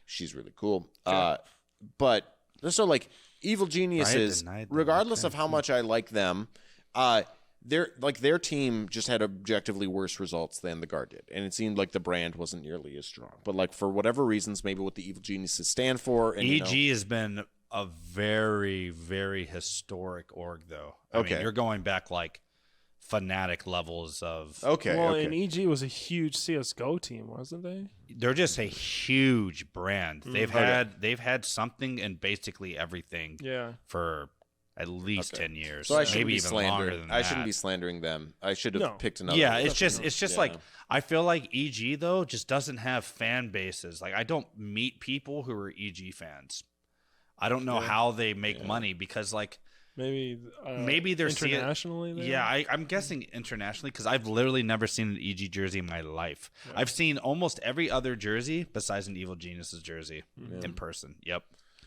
She's really cool. But so like Evil Geniuses, denied them. regardless of how much I like them, their team just had objectively worse results than the Guard did, and it seemed like the brand wasn't nearly as strong. But like for whatever reasons, maybe what the Evil Geniuses stand for, and EG has been a very, very historic org, though. I mean, you're going back like Fnatic levels of. And EG was a huge CS:GO team, wasn't they? They're just a huge brand. They've had something in basically everything. For at least 10 years, so I shouldn't maybe be even slandering. longer than that. I shouldn't be slandering them. I should have picked another. Yeah, one. it's just like I feel like EG though just doesn't have fan bases. Like I don't meet people who are EG fans. I don't know how they make money because like maybe they're internationally. I'm guessing internationally because I've literally never seen an EG jersey in my life. I've seen almost every other jersey besides an Evil Geniuses jersey in person. Yep.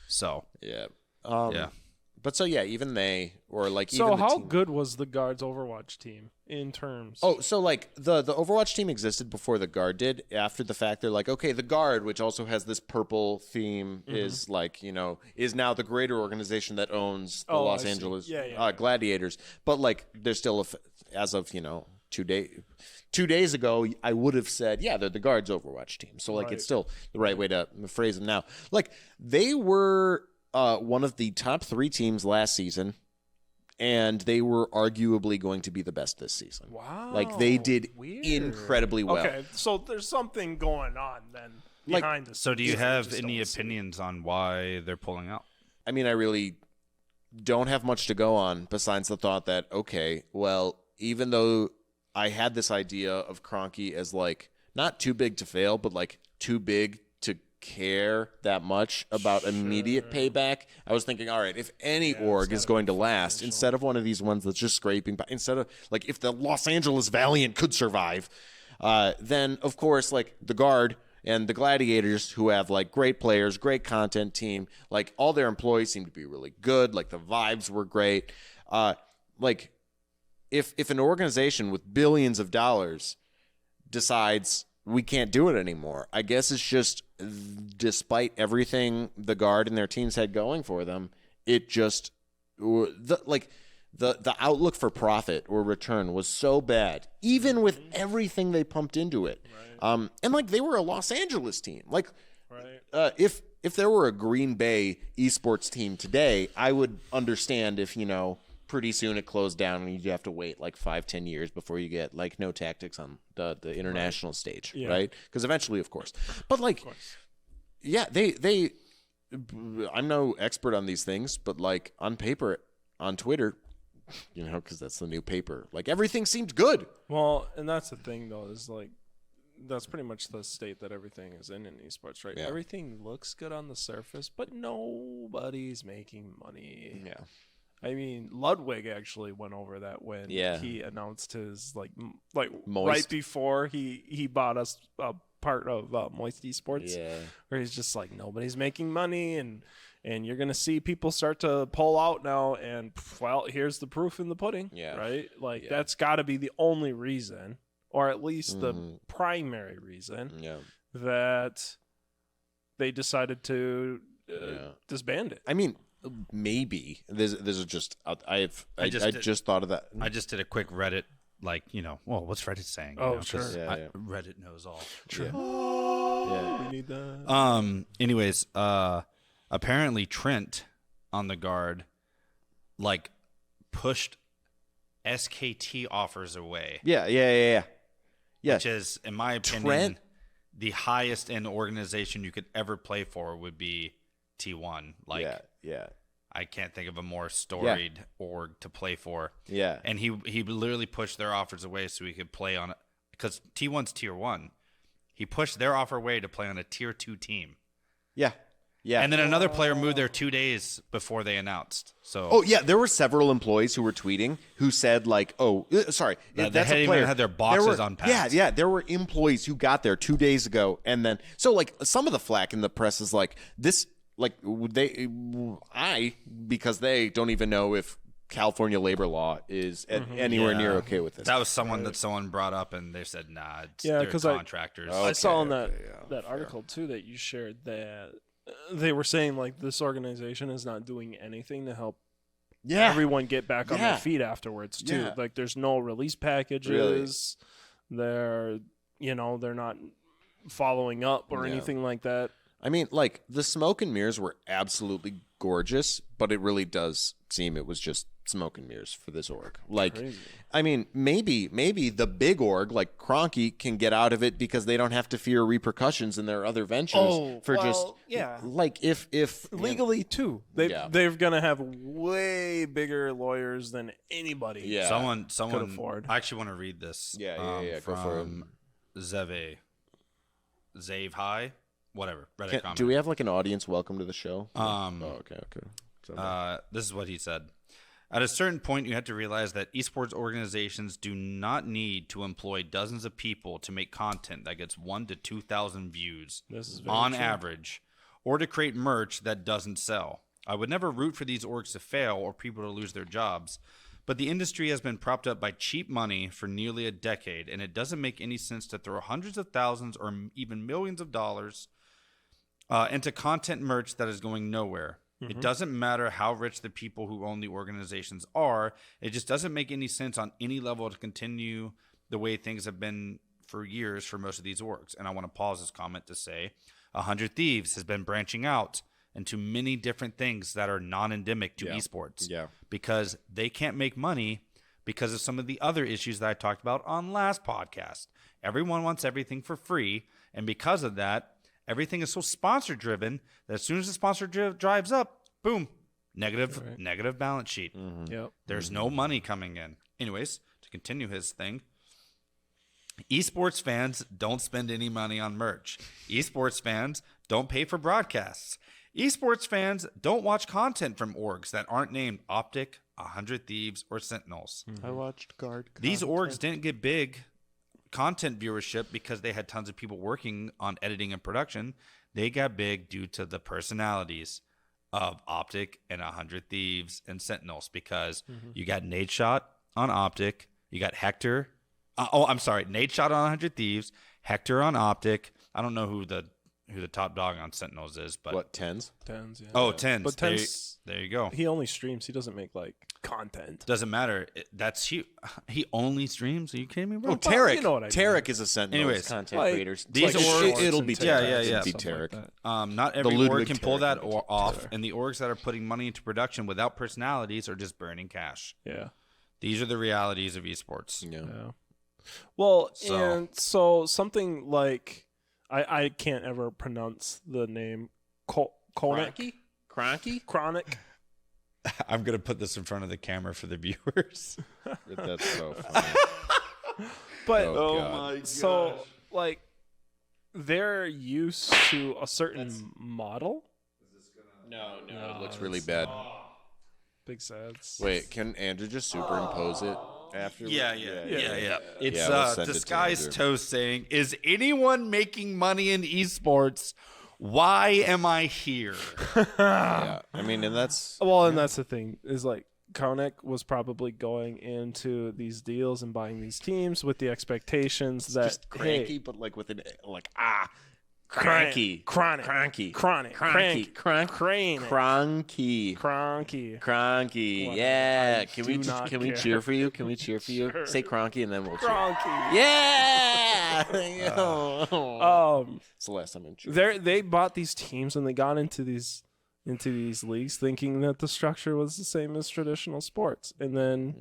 So yeah. But so even they or like so even the how team. good was the Guard's Overwatch team in terms? Oh, so like the Overwatch team existed before the Guard did. After the fact, they're like, okay, the Guard, which also has this purple theme, is like is now the greater organization that owns the Los Angeles Gladiators. But like they're still as of 2 days ago, I would have said they're the Guard's Overwatch team. So like it's still the right way to phrase them now. Like they were. One of the top 3 teams last season, and they were arguably going to be the best this season. Wow. Like, they did incredibly well. Okay, so there's something going on then behind the scenes. So do you have any opinions on why they're pulling out? I mean, I really don't have much to go on besides the thought that, okay, well, even though I had this idea of Kroenke as, like, not too big to fail, but, like, too big to care that much about immediate payback, I was thinking, all right, if any org is going to last, instead of one of these ones that's just scraping by, instead of like if the Los Angeles Valiant could survive, then of course like the Guard and the Gladiators, who have like great players, great content team, like all their employees seem to be really good, like the vibes were great. Like if an organization with billions of dollars decides we can't do it anymore, I guess it's just, despite everything the Guard and their teams had going for them, it just the outlook for profit or return was so bad, even with everything they pumped into it. And like they were a Los Angeles team. Like if there were a Green Bay esports team today, I would understand if pretty soon it closed down and you have to wait like 5-10 years before you get like no tactics on the international stage, right? Because eventually, of course. But like, they I'm no expert on these things, but like on paper, on Twitter, because that's the new paper, like everything seemed good. Well, and that's the thing though, is like that's pretty much the state that everything is in esports, right? Everything looks good on the surface, but nobody's making money. I mean, Ludwig actually went over that when he announced his like Moist. right before he bought us a part of Moist Esports, where he's just like nobody's making money and you're gonna see people start to pull out now, and well, here's the proof in the pudding, right? Like that's got to be the only reason, or at least the primary reason, that they decided to disband it. I mean. Maybe this is just I just thought of that. I just did a quick Reddit, like well, what's Reddit saying? Sure. Reddit knows all. True. We need that. Anyways, apparently Trent on the Guard, like, pushed SKT offers away. Yeah. Which is, in my opinion, the highest end organization you could ever play for would be T1. Like, I can't think of a more storied org to play for. And he literally pushed their offers away so he could play on it, because T1's tier 1. He pushed their offer away to play on a tier 2 team. And then another player moved there 2 days before they announced. So there were several employees who were tweeting who said like, sorry, they that's hadn't a player. even had their boxes unpacked. There were employees who got there 2 days ago, and then so like some of the flack in the press is like this. Like because they don't even know if California labor law is anywhere near okay with this. That was someone that someone brought up, and they said, "Nah, Yeah, they're 'cause contractors." I saw in that fair. article too that you shared that they were saying like this organization is not doing anything to help everyone get back on their feet afterwards too. Yeah. Like there's no release packages. They're not following up or anything like that. I mean, like, the smoke and mirrors were absolutely gorgeous, but it really does seem it was just smoke and mirrors for this org. Like, Crazy. I mean, maybe the big org, like Cronky, can get out of it because they don't have to fear repercussions in their other ventures like if Legally too. Yeah. They're gonna have way bigger lawyers than anybody. Yeah. Someone could afford. I actually want to read this. Yeah. Go for it. From Zave High, whatever. Reddit comment. Do we have like an audience welcome to the show? Okay. This is what he said. At a certain point, you have to realize that esports organizations do not need to employ dozens of people to make content that gets 1,000 to 2,000 views This is very on true. average, or to create merch that doesn't sell. I would never root for these orgs to fail or people to lose their jobs, but the industry has been propped up by cheap money for nearly a decade, and it doesn't make any sense to throw hundreds of thousands or even millions of dollars into content merch that is going nowhere. It doesn't matter how rich the people who own the organizations are. It just doesn't make any sense on any level to continue the way things have been for years for most of these orgs. And I want to pause this comment to say 100 Thieves has been branching out into many different things that are non-endemic to esports. Yeah. Because they can't make money because of some of the other issues that I talked about on last podcast. Everyone wants everything for free. And because of that, everything is so sponsor driven that as soon as the sponsor drives up, boom, negative balance sheet. Yep. There's no money coming in. Anyways, to continue his thing, esports fans don't spend any money on merch. Esports fans don't pay for broadcasts. Esports fans don't watch content from orgs that aren't named Optic, 100 Thieves, or Sentinels. I watched Guard. These orgs didn't get big content viewership because they had tons of people working on editing and production. They got big due to the personalities of Optic and 100 Thieves and Sentinels, because you got Nate Shot on Optic, you got Hector. Nate Shot on 100 Thieves, Hector on Optic. I don't know who the top dog on Sentinels is, but What, tens? Tens, yeah. Oh, Tens. But Tens, there you go. he only streams. He doesn't make like content. Doesn't matter. That's he only streams. Are you kidding me, bro? Oh, Tarek. you know what I mean. Tarek is a Sentinel. Anyways, content like, creators. these like orgs- shorts it'll and be TikToks Tarek. Yeah. It'll be and stuff like Tarek. that. Not every org Ludwig can pull Tarek that image. off, and the orgs that are putting money into production without personalities are just burning cash. Yeah. These are the realities of esports. Yeah. Yeah. Well, So- and so something like I can't ever pronounce the name Konik. Chronic. I'm gonna put this in front of the camera for the viewers. That's so funny. But Oh, God. so like they're used to a certain model. No, it looks really bad. Big sads. Wait, can Andrew just superimpose it after? Yeah. It's Yeah, we'll send it to Disguised Andrew. Toast saying, "Is anyone making money in esports? Why am I here?" Yeah. I mean, and that's Well, and that's the thing is like Konik was probably going into these deals and buying these teams with the expectations that just cranky, hey, but like with an cranky, cranky, cranky, cranky, cranky, cranky, crane, cranky, cranky. cranky. Whatever. Yeah. I Can do we not can we care. cheer for you? Can we cheer for you? Sure. Say cranky and then we'll cheer. Cranky. Yeah. It's the last time I'm cheering. They bought these teams and they got into these leagues thinking that the structure was the same as traditional sports, and then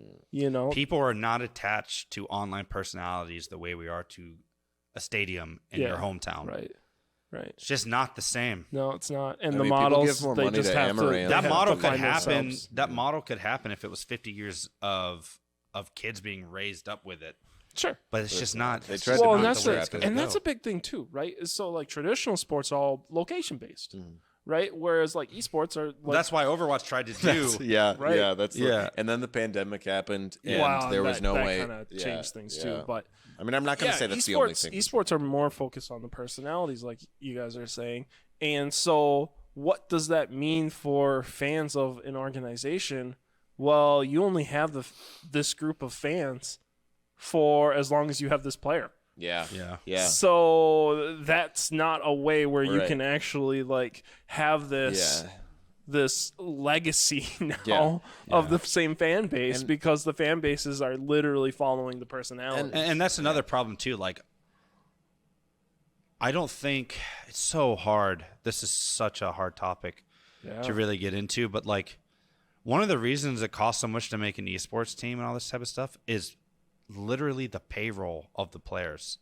People are not attached to online personalities the way we are to a stadium in your hometown. right. It's just not the same. No, it's not. And I the mean, people models give more they money just to have to. Amaranth. they That have model to could find happen. themselves. That model could happen if it was 50 years of kids being raised up with it. Sure. But it's just not. They it's tried just to Well, not and do that's the way trap it's it. gonna that's go. a big thing too, right? Is so like traditional sports are all location based, Mm. right? Whereas like esports are. Like, That's why Overwatch tried to do. Right. Yeah, that's Yeah. and then the pandemic happened, and wow, there was that, no that way. kind of changed things too. But I mean, I'm not going to say that's the only thing. Esports are more focused on the personalities, like you guys are saying. And so, what does that mean for fans of an organization well, you only have this group of fans for as long as you have this player. Yeah. Yeah. Yeah. So that's not a way where you Right. can actually like have this legacy now of the same fan base, because the fan bases are literally following the personality. And that's another problem too. Like, I don't think it's so hard. This is such a hard topic to really get into. But like, one of the reasons it costs so much to make an esports team and all this type of stuff is literally the payroll of the players.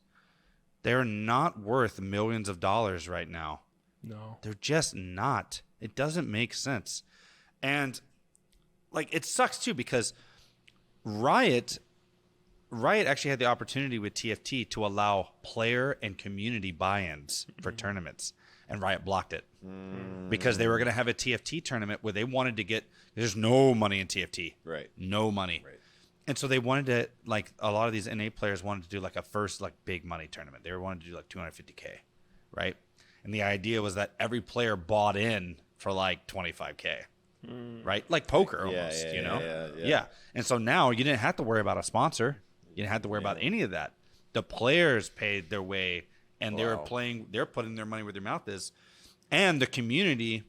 They're not worth millions of dollars right now. No. They're just not. It doesn't make sense. And like, it sucks too, because Riot actually had the opportunity with TFT to allow player and community buy-ins for tournaments, and Riot blocked it because they were going to have a TFT tournament where they wanted to get, there's no money in TFT. Right. No money. Right. And so they wanted to, like, a lot of these NA players wanted to do like a first like big money tournament. They wanted to do like 250K, right? And the idea was that every player bought in for like 25K, right? Like poker almost, you know? Yeah. And so now you didn't have to worry about a sponsor. You didn't have to worry about any of that. The players paid their way, and they're putting their money where their mouth is. And the community,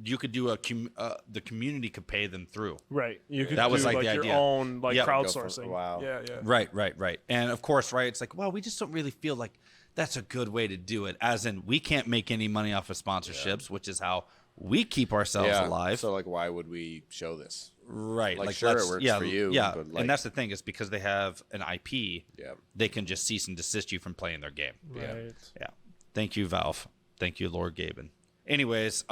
you could do the community could pay them through. Right. You could That do was, like, like the your idea. own like Yeah. crowdsourcing. Wow. Yeah. Right. And of course, right, it's like, well, we just don't really feel like that's a good way to do it. As in, we can't make any money off of sponsorships, which is how we keep ourselves alive. So like, why would we show this? Right. Like, sure, it works for you. Yeah. But like, And that's the thing, is because they have an IP, Yeah. they can just cease and desist you from playing their game. Right. Yeah. Thank you, Valve. Thank you, Lord Gaben. Anyways,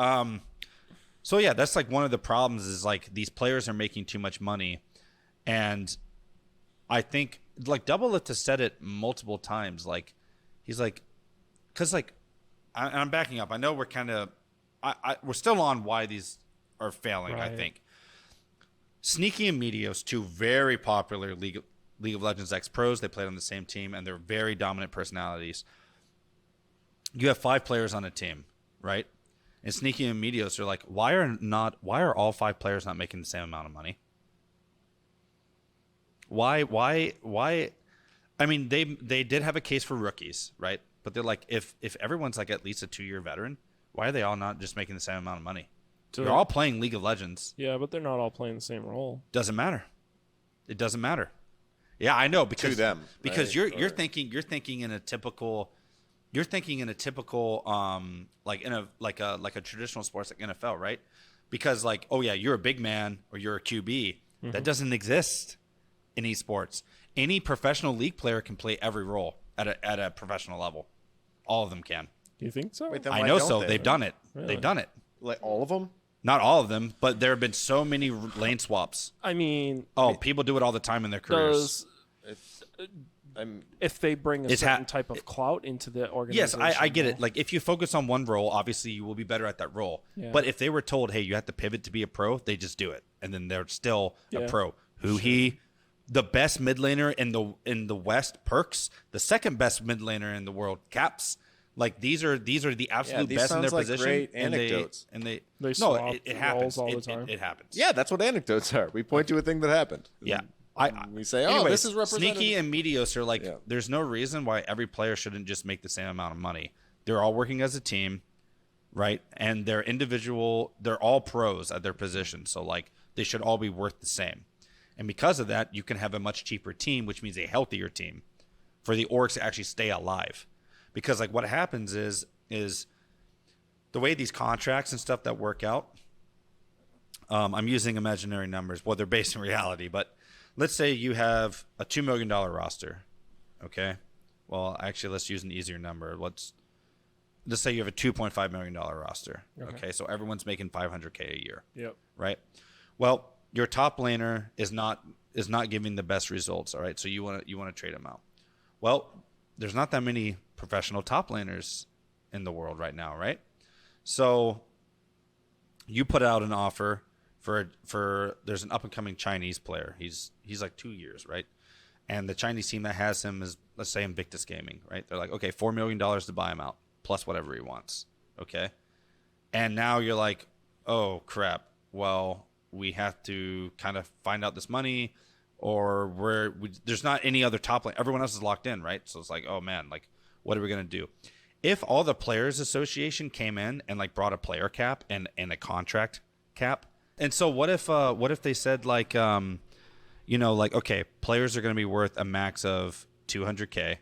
so yeah, that's like one of the problems is like these players are making too much money. And I think like Double Lift has said it multiple times. Like, he's like, because like, I'm backing up. I know we're kind of, we're still on why these are failing, I Right. think. Sneaky and Meteos, two very popular League of Legends ex-pros. They played on the same team, and they're very dominant personalities. You have 5 players on a team, right? And Sneaky and Meteos are like, why are all 5 players not making the same amount of money? Why? I mean, they did have a case for rookies, right? But they're like, if everyone's like at least a 2-year veteran, why are they all not just making the same amount of money? You're all playing League of Legends. Yeah, but they're not all playing the same role. Doesn't matter. It doesn't matter. Yeah, I know, because To them, because right? you're thinking in a typical like in a traditional sports like NFL, right? Because like, oh yeah, you're a big man or you're a QB. That doesn't exist in esports. Any professional league player can play every role at a professional level. All of them can. Do you think so? Wait, then I why know don't so. they? They've done it. Really? They've done it. Like all of them? Not all of them, but there have been so many lane swaps. I mean, Oh, people do it all the time in their careers. if they bring a It's certain type of clout into the Yes, organization. I get it. Like, if you focus on one role, obviously you will be better at that role. Yeah. But if they were told, hey, you have to pivot to be a pro, they just do it. And then they're still a Yeah. pro. The best mid laner in the West, Perks, the second best mid laner in the world, Caps. Like, these are the absolute these best in their sounds like position. great and anecdotes. They no, swap it happens. roles all the time. It happens. Yeah, that's what anecdotes are. We point to a thing that happened. Yeah. We say, oh, Anyways, this is representative. Sneaky and Meteos are like, Yeah. there's no reason why every player shouldn't just make the same amount of money. They're all working as a team, right? And they're all pros at their position. So, like, they should all be worth the same. And because of that, you can have a much cheaper team, which means a healthier team for the orcs to actually stay alive. Because, like, what happens is the way these contracts and stuff that work out, I'm using imaginary numbers. Well, they're based in reality, but let's say you have a $2 million roster. Okay. Well, actually, let's use an easier number. Let's say you have a $2.5 million roster. Okay. So everyone's making $500K a year. Yep. Right. Well, your top laner is not giving the best results. All right. So you want to trade him out. Well, there's not that many professional top laners in the world right now. Right. So you put out an offer for there's an up and coming Chinese player. He's like 2 years, right? And the Chinese team that has him is, let's say, Invictus Gaming, right? They're like, okay, $4 million to buy him out plus whatever he wants. Okay. And now you're like, oh crap. Well, we have to kind of find out this money, or there's not any other top lane. Everyone else is locked in, right? So it's like, oh man, like what are we gonna do? If all the players association came in and like brought a player cap and a contract cap, and so what if they said like like, okay, players are going to be worth a max of 200K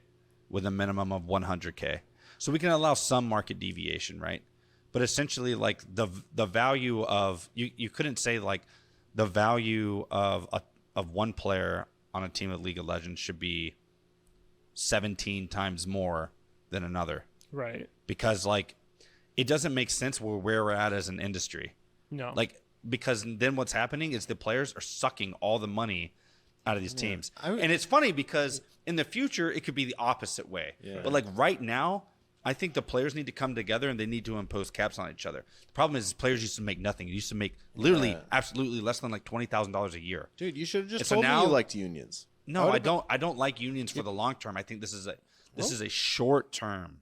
with a minimum of 100K, so we can allow some market deviation, right? But essentially, like the value of you couldn't say like the value of one player on a team of League of Legends should be 17 times more than another. Right. Because like it doesn't make sense where we're at as an industry. No. Like because then what's happening is the players are sucking all the money out of these teams. And it's funny because in the future it could be the opposite way. Yeah. But like right now, I think the players need to come together and they need to impose caps on each other. The problem is players used to make nothing. You used to make literally absolutely less than like $20,000 a year. Dude, you should have just told me you liked unions. No, I don't. I don't like unions for the long term. I think this is a short term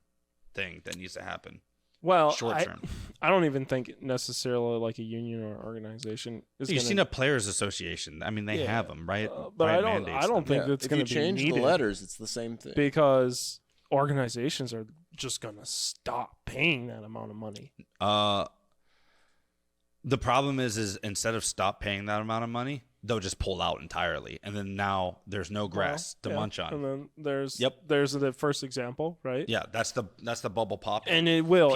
thing that needs to happen. Well, short term. I don't even think necessarily like a union or organization is. You've seen a players association. I mean, they have them, right? But I don't think that's going to be change needed. The letters, it's the same thing. Because organizations are just going to stop paying that amount of money. The problem is instead of stop paying that amount of money, they'll just pull out entirely, and then now there's no grass to munch on. And then there's the first example, right? Yeah, that's the bubble pop, and it will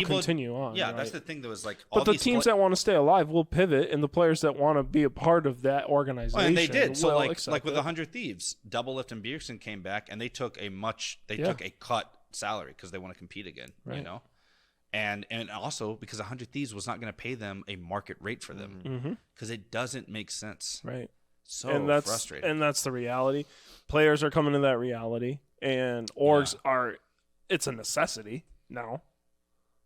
continue on. Yeah, right? That's the thing that was like. But the teams that want to stay alive will pivot, and the players that want to be a part of that organization, and they did. So like with it. 100 Thieves, Double Lift and Bjergsen came back, and they took a cut salary because they want to compete again. Right. You know. And also because 100 Thieves was not going to pay them a market rate for them because it doesn't make sense. Right. So frustrating. And that's the reality. Players are coming to that reality, and orgs are. It's a necessity now.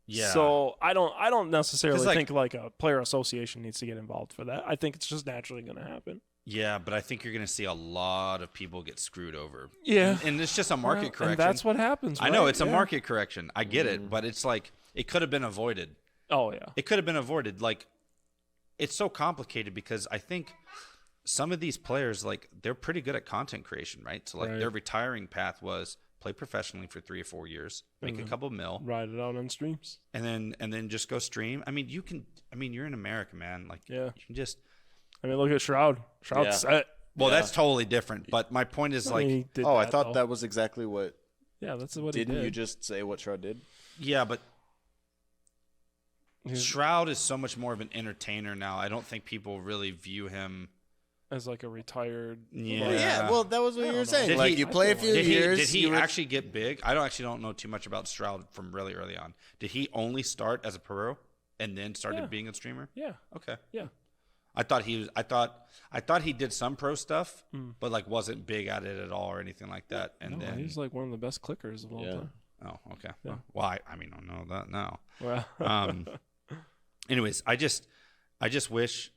Yeah. So I don't necessarily think like a player association needs to get involved for that. I think it's just naturally going to happen. Yeah, but I think you're going to see a lot of people get screwed over. Yeah. And it's just a market correction. And that's what happens, right? I know, it's a market correction. I get it, but it's like, it could have been avoided. Oh, yeah. It could have been avoided. Like, it's so complicated because I think some of these players, like, they're pretty good at content creation, right? So, like, their retiring path was play professionally for 3 or 4 years, make a couple mil. Ride it out on streams. And then just go stream. I mean, you're in America, man. Like, you can just... I mean, look at Shroud. Shroud's set. Well, that's totally different. But my point is, like... I thought that was exactly what... Yeah, that's what he did. Didn't you just say what Shroud did? Yeah, but... Shroud is so much more of an entertainer now. I don't think people really view him... As like a retired... Yeah, well, that was what you were saying. You play a few years... Did he actually get big? I don't know too much about Shroud from really early on. Did he only start as a pro and then started being a streamer? Yeah. Okay. Yeah. I thought he did some pro stuff, but like wasn't big at it at all or anything like that. And then he's like one of the best clickers of all time. Oh, okay. Yeah. Well, I don't know that now. Well, anyways, I just wish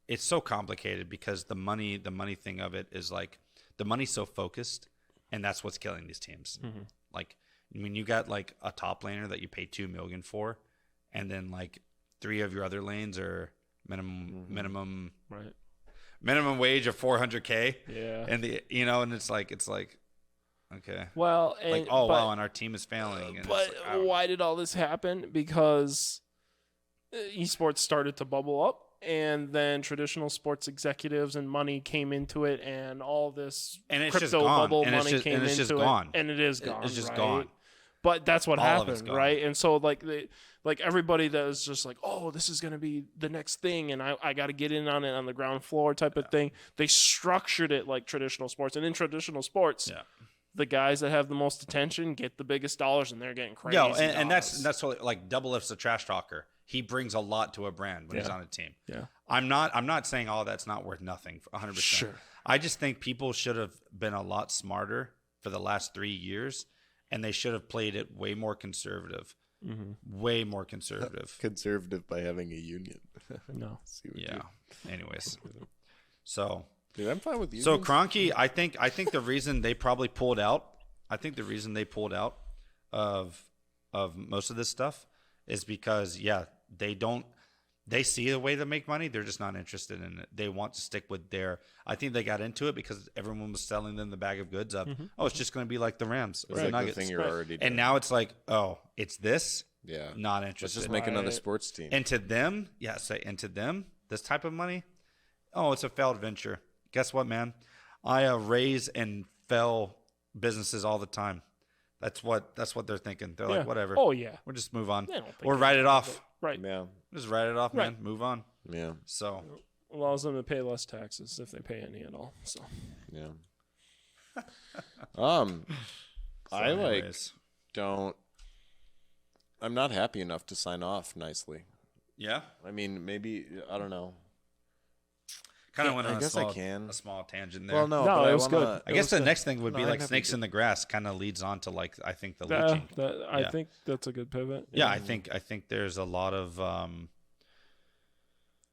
it's so complicated because the money thing of it is like the money's so focused, and that's what's killing these teams. Like, I mean, you got like a top laner that you pay $2 million for, and then like 3 of your other lanes are minimum wage of $400K. Yeah. And and it's like okay. Well, and, like wow, and our team is failing. And but why did all this happen? Because esports started to bubble up, and then traditional sports executives and money came into it, and all this crypto bubble money came into it, and it is gone. It's just gone. But that's what happened, right? And so like everybody that was just like, oh, this is going to be the next thing, and I got to get in on it on the ground floor type of thing. They structured it like traditional sports, and in traditional sports, the guys that have the most attention get the biggest dollars, and they're getting crazy. And that's totally, like Double Lift's a trash talker. He brings a lot to a brand when he's on a team. Yeah, I'm not saying all that's not worth nothing. 100%. Sure. I just think people should have been a lot smarter for the last 3 years. And they should have played it way more conservative. Way more conservative. Conservative by having a union. No. Anyways. So. Dude, I'm fine with unions. So Kroenke, I think the reason they probably pulled out, of most of this stuff is because, they don't, they see a way to make money. They're just not interested in it. They want to stick with their. I think they got into it because everyone was selling them the bag of goods of, oh, it's just going to be like the Rams, or It's the like the Nuggets. thing you're already doing. And now it's like, oh, it's this. Yeah. Not Let's interested. just make another sports team. And to them, this type of money, oh, it's a failed venture. Guess what, man? I raise and fell businesses all the time. That's what they're thinking. They're like, whatever. Oh yeah. We'll just move on. They don't think Or write it off. Right. Yeah. Just write it off, man. Right. Move on. Yeah. So Allows them to pay less taxes if they pay any at all. So Yeah. I anyways. I'm not happy enough to sign off nicely. Yeah. I mean, maybe I don't know. Kind of went on I guess I can. a small tangent there. Well, no, No, but it I was wanna, good. I guess the next thing would No, be I'm like happy snakes to- in the grass. Kind of leads on to like I think the leeching. I Yeah. think that's a good pivot. Yeah, I think there's a lot of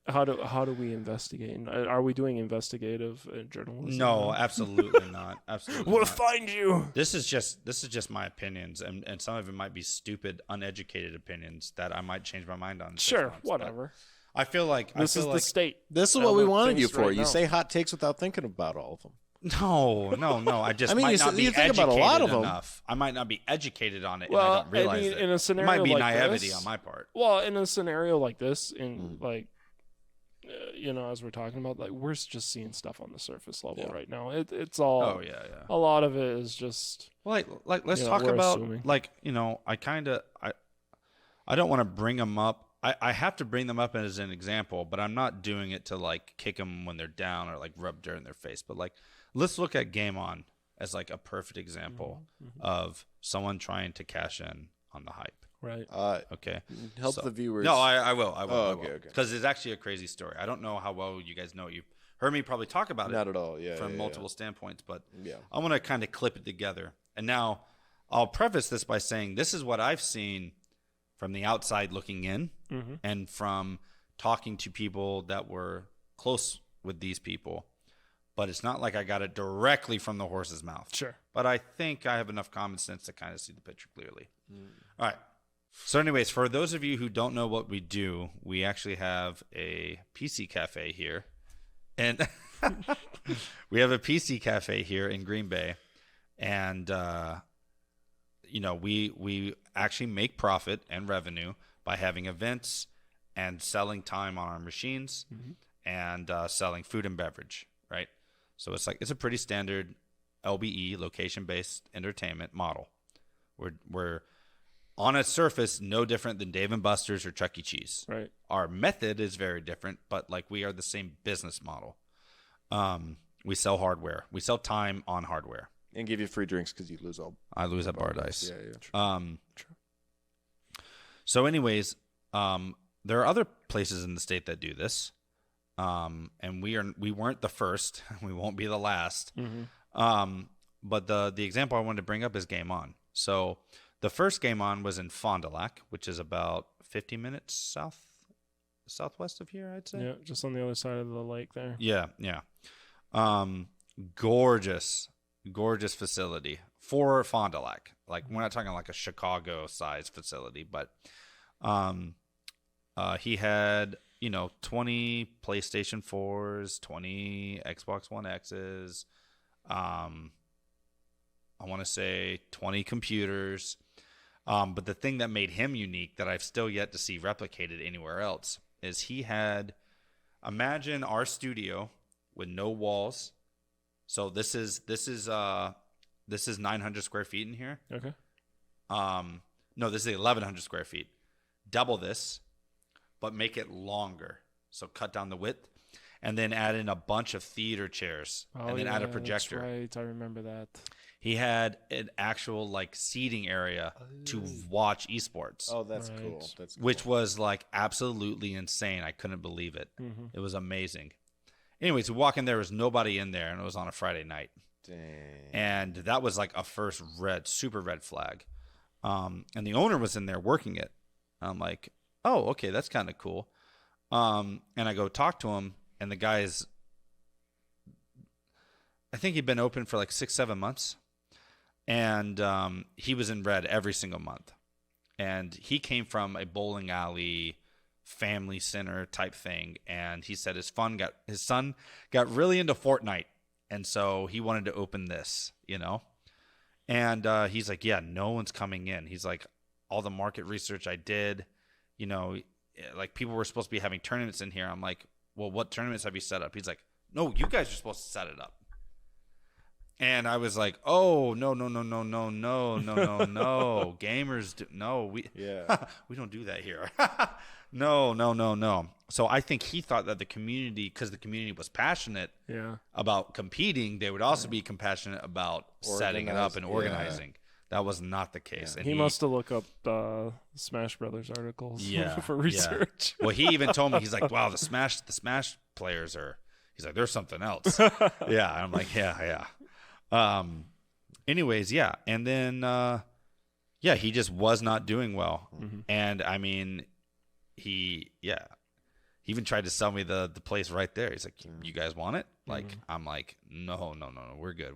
How do we investigate? Are we doing investigative journalism? no, absolutely not. Absolutely. We'll not. find you. This is just my opinions, and some of it might be stupid, uneducated opinions that I might change my mind on. in 6 Sure, months, but whatever. I feel like This is the state. This is I what we want wanted things you for. right You now. say hot takes without thinking about all of them. No. I just I mean, might you not s- be you think educated about a lot of them. enough. I might not be educated on it, Well, and I don't realize I mean, it. in a It scenario might be like naivety this, on my part. Well, in a scenario like this, like, as we're talking about, like, we're just seeing stuff on the surface level right now. It's all. Oh yeah. A lot of it is just. Well, like let's You know, talk we're about assuming. I don't want to bring them up. I have to bring them up as an example, but I'm not doing it to like kick them when they're down or like rub dirt in their face. But like, let's look at Game On as like a perfect example of someone trying to cash in on the hype. Right. Okay. Help So- the viewers. No, I will. Oh, okay. Because it's actually a crazy story. I don't know how well you guys know it. You've heard me probably talk about Not it at all. Yeah. from yeah, multiple standpoints, but Yeah. I want to kind of clip it together. And now I'll preface this by saying this is what I've seen from the outside looking in and from talking to people that were close with these people. But it's not like I got it directly from the horse's mouth. Sure. But I think I have enough common sense to kind of see the picture clearly. All right. So anyways, for those of you who don't know what we do, we actually have a PC cafe here. And we have a PC cafe here in Green Bay. And, we actually make profit and revenue by having events and selling time on our machines and selling food and beverage, right? So it's a pretty standard LBE, location-based entertainment model. We're on its surface no different than Dave & Buster's or Chuck E. Cheese. Right. Our method is very different, but like we are the same business model. We sell hardware. We sell time on hardware. And give you free drinks because you lose all. I lose at bar dice. Yeah. So anyways, there are other places in the state that do this. And we weren't the first. We won't be the last. But the example I wanted to bring up is Game On. So the first Game On was in Fond du Lac, which is about 50 minutes southwest of here, I'd say. Yeah, just on the other side of the lake there. Yeah. Gorgeous facility for Fond du Lac. Like, we're not talking like a Chicago-sized facility, but he had 20 PlayStation 4s, 20 Xbox One X's. I want to say 20 computers. But the thing that made him unique that I've still yet to see replicated anywhere else is he had, imagine our studio with no walls. So this is 900 square feet in here. Okay. No, this is 1,100 square feet. Double this, but make it longer. So cut down the width, and then add in a bunch of theater chairs, and then add a projector. That's right. I remember that. He had an actual like seating area to watch esports. Oh, that's Right. cool. That's cool. Which was like absolutely insane. I couldn't believe it. It was amazing. Anyways, we walk in there was nobody in there, and it was on a Friday night. Dang. And that was like a first super red flag. And the owner was in there working it. I'm like, oh, okay, that's kind of cool. And I go talk to him, and the guy's, I think he'd been open for like 6-7 months. And he was in red every single month. And he came from a bowling alley family center type thing. And he said his son got really into Fortnite, and so he wanted to open this, And he's like, yeah, no one's coming in. He's like, all the market research I did, like people were supposed to be having tournaments in here. I'm like, well, what tournaments have you set up? He's like, no, you guys are supposed to set it up. And I was like, oh, no. Gamers we don't do that here. No. So I think he thought that the community, because the community was passionate about competing, they would also be compassionate about setting it up and organizing. That was not the case. Yeah. And he must have looked up Smash Brothers articles for research. Well, he even told me, he's like, wow, the Smash players he's like, there's something else. Yeah. I'm like, yeah. Anyways, yeah. And then, he just was not doing well. Mm-hmm. And I mean, he even tried to sell me the place right there. He's like, you guys want it? Like, I'm like, no. We're good.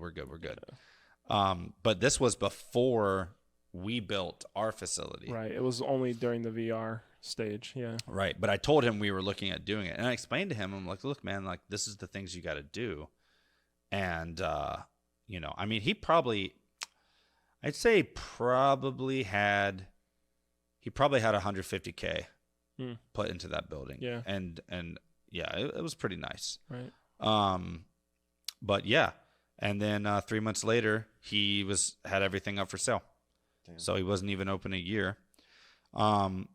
Yeah. But this was before we built our facility. Right. It was only during the VR stage. Yeah. Right. But I told him we were looking at doing it. And I explained to him, I'm like, look, man, like this is the things you got to do. And, I mean, he probably had 150K put into that building. Yeah. And it was pretty nice. Right. But yeah. And then 3 months later, he had everything up for sale. Damn. So he wasn't even open a year. He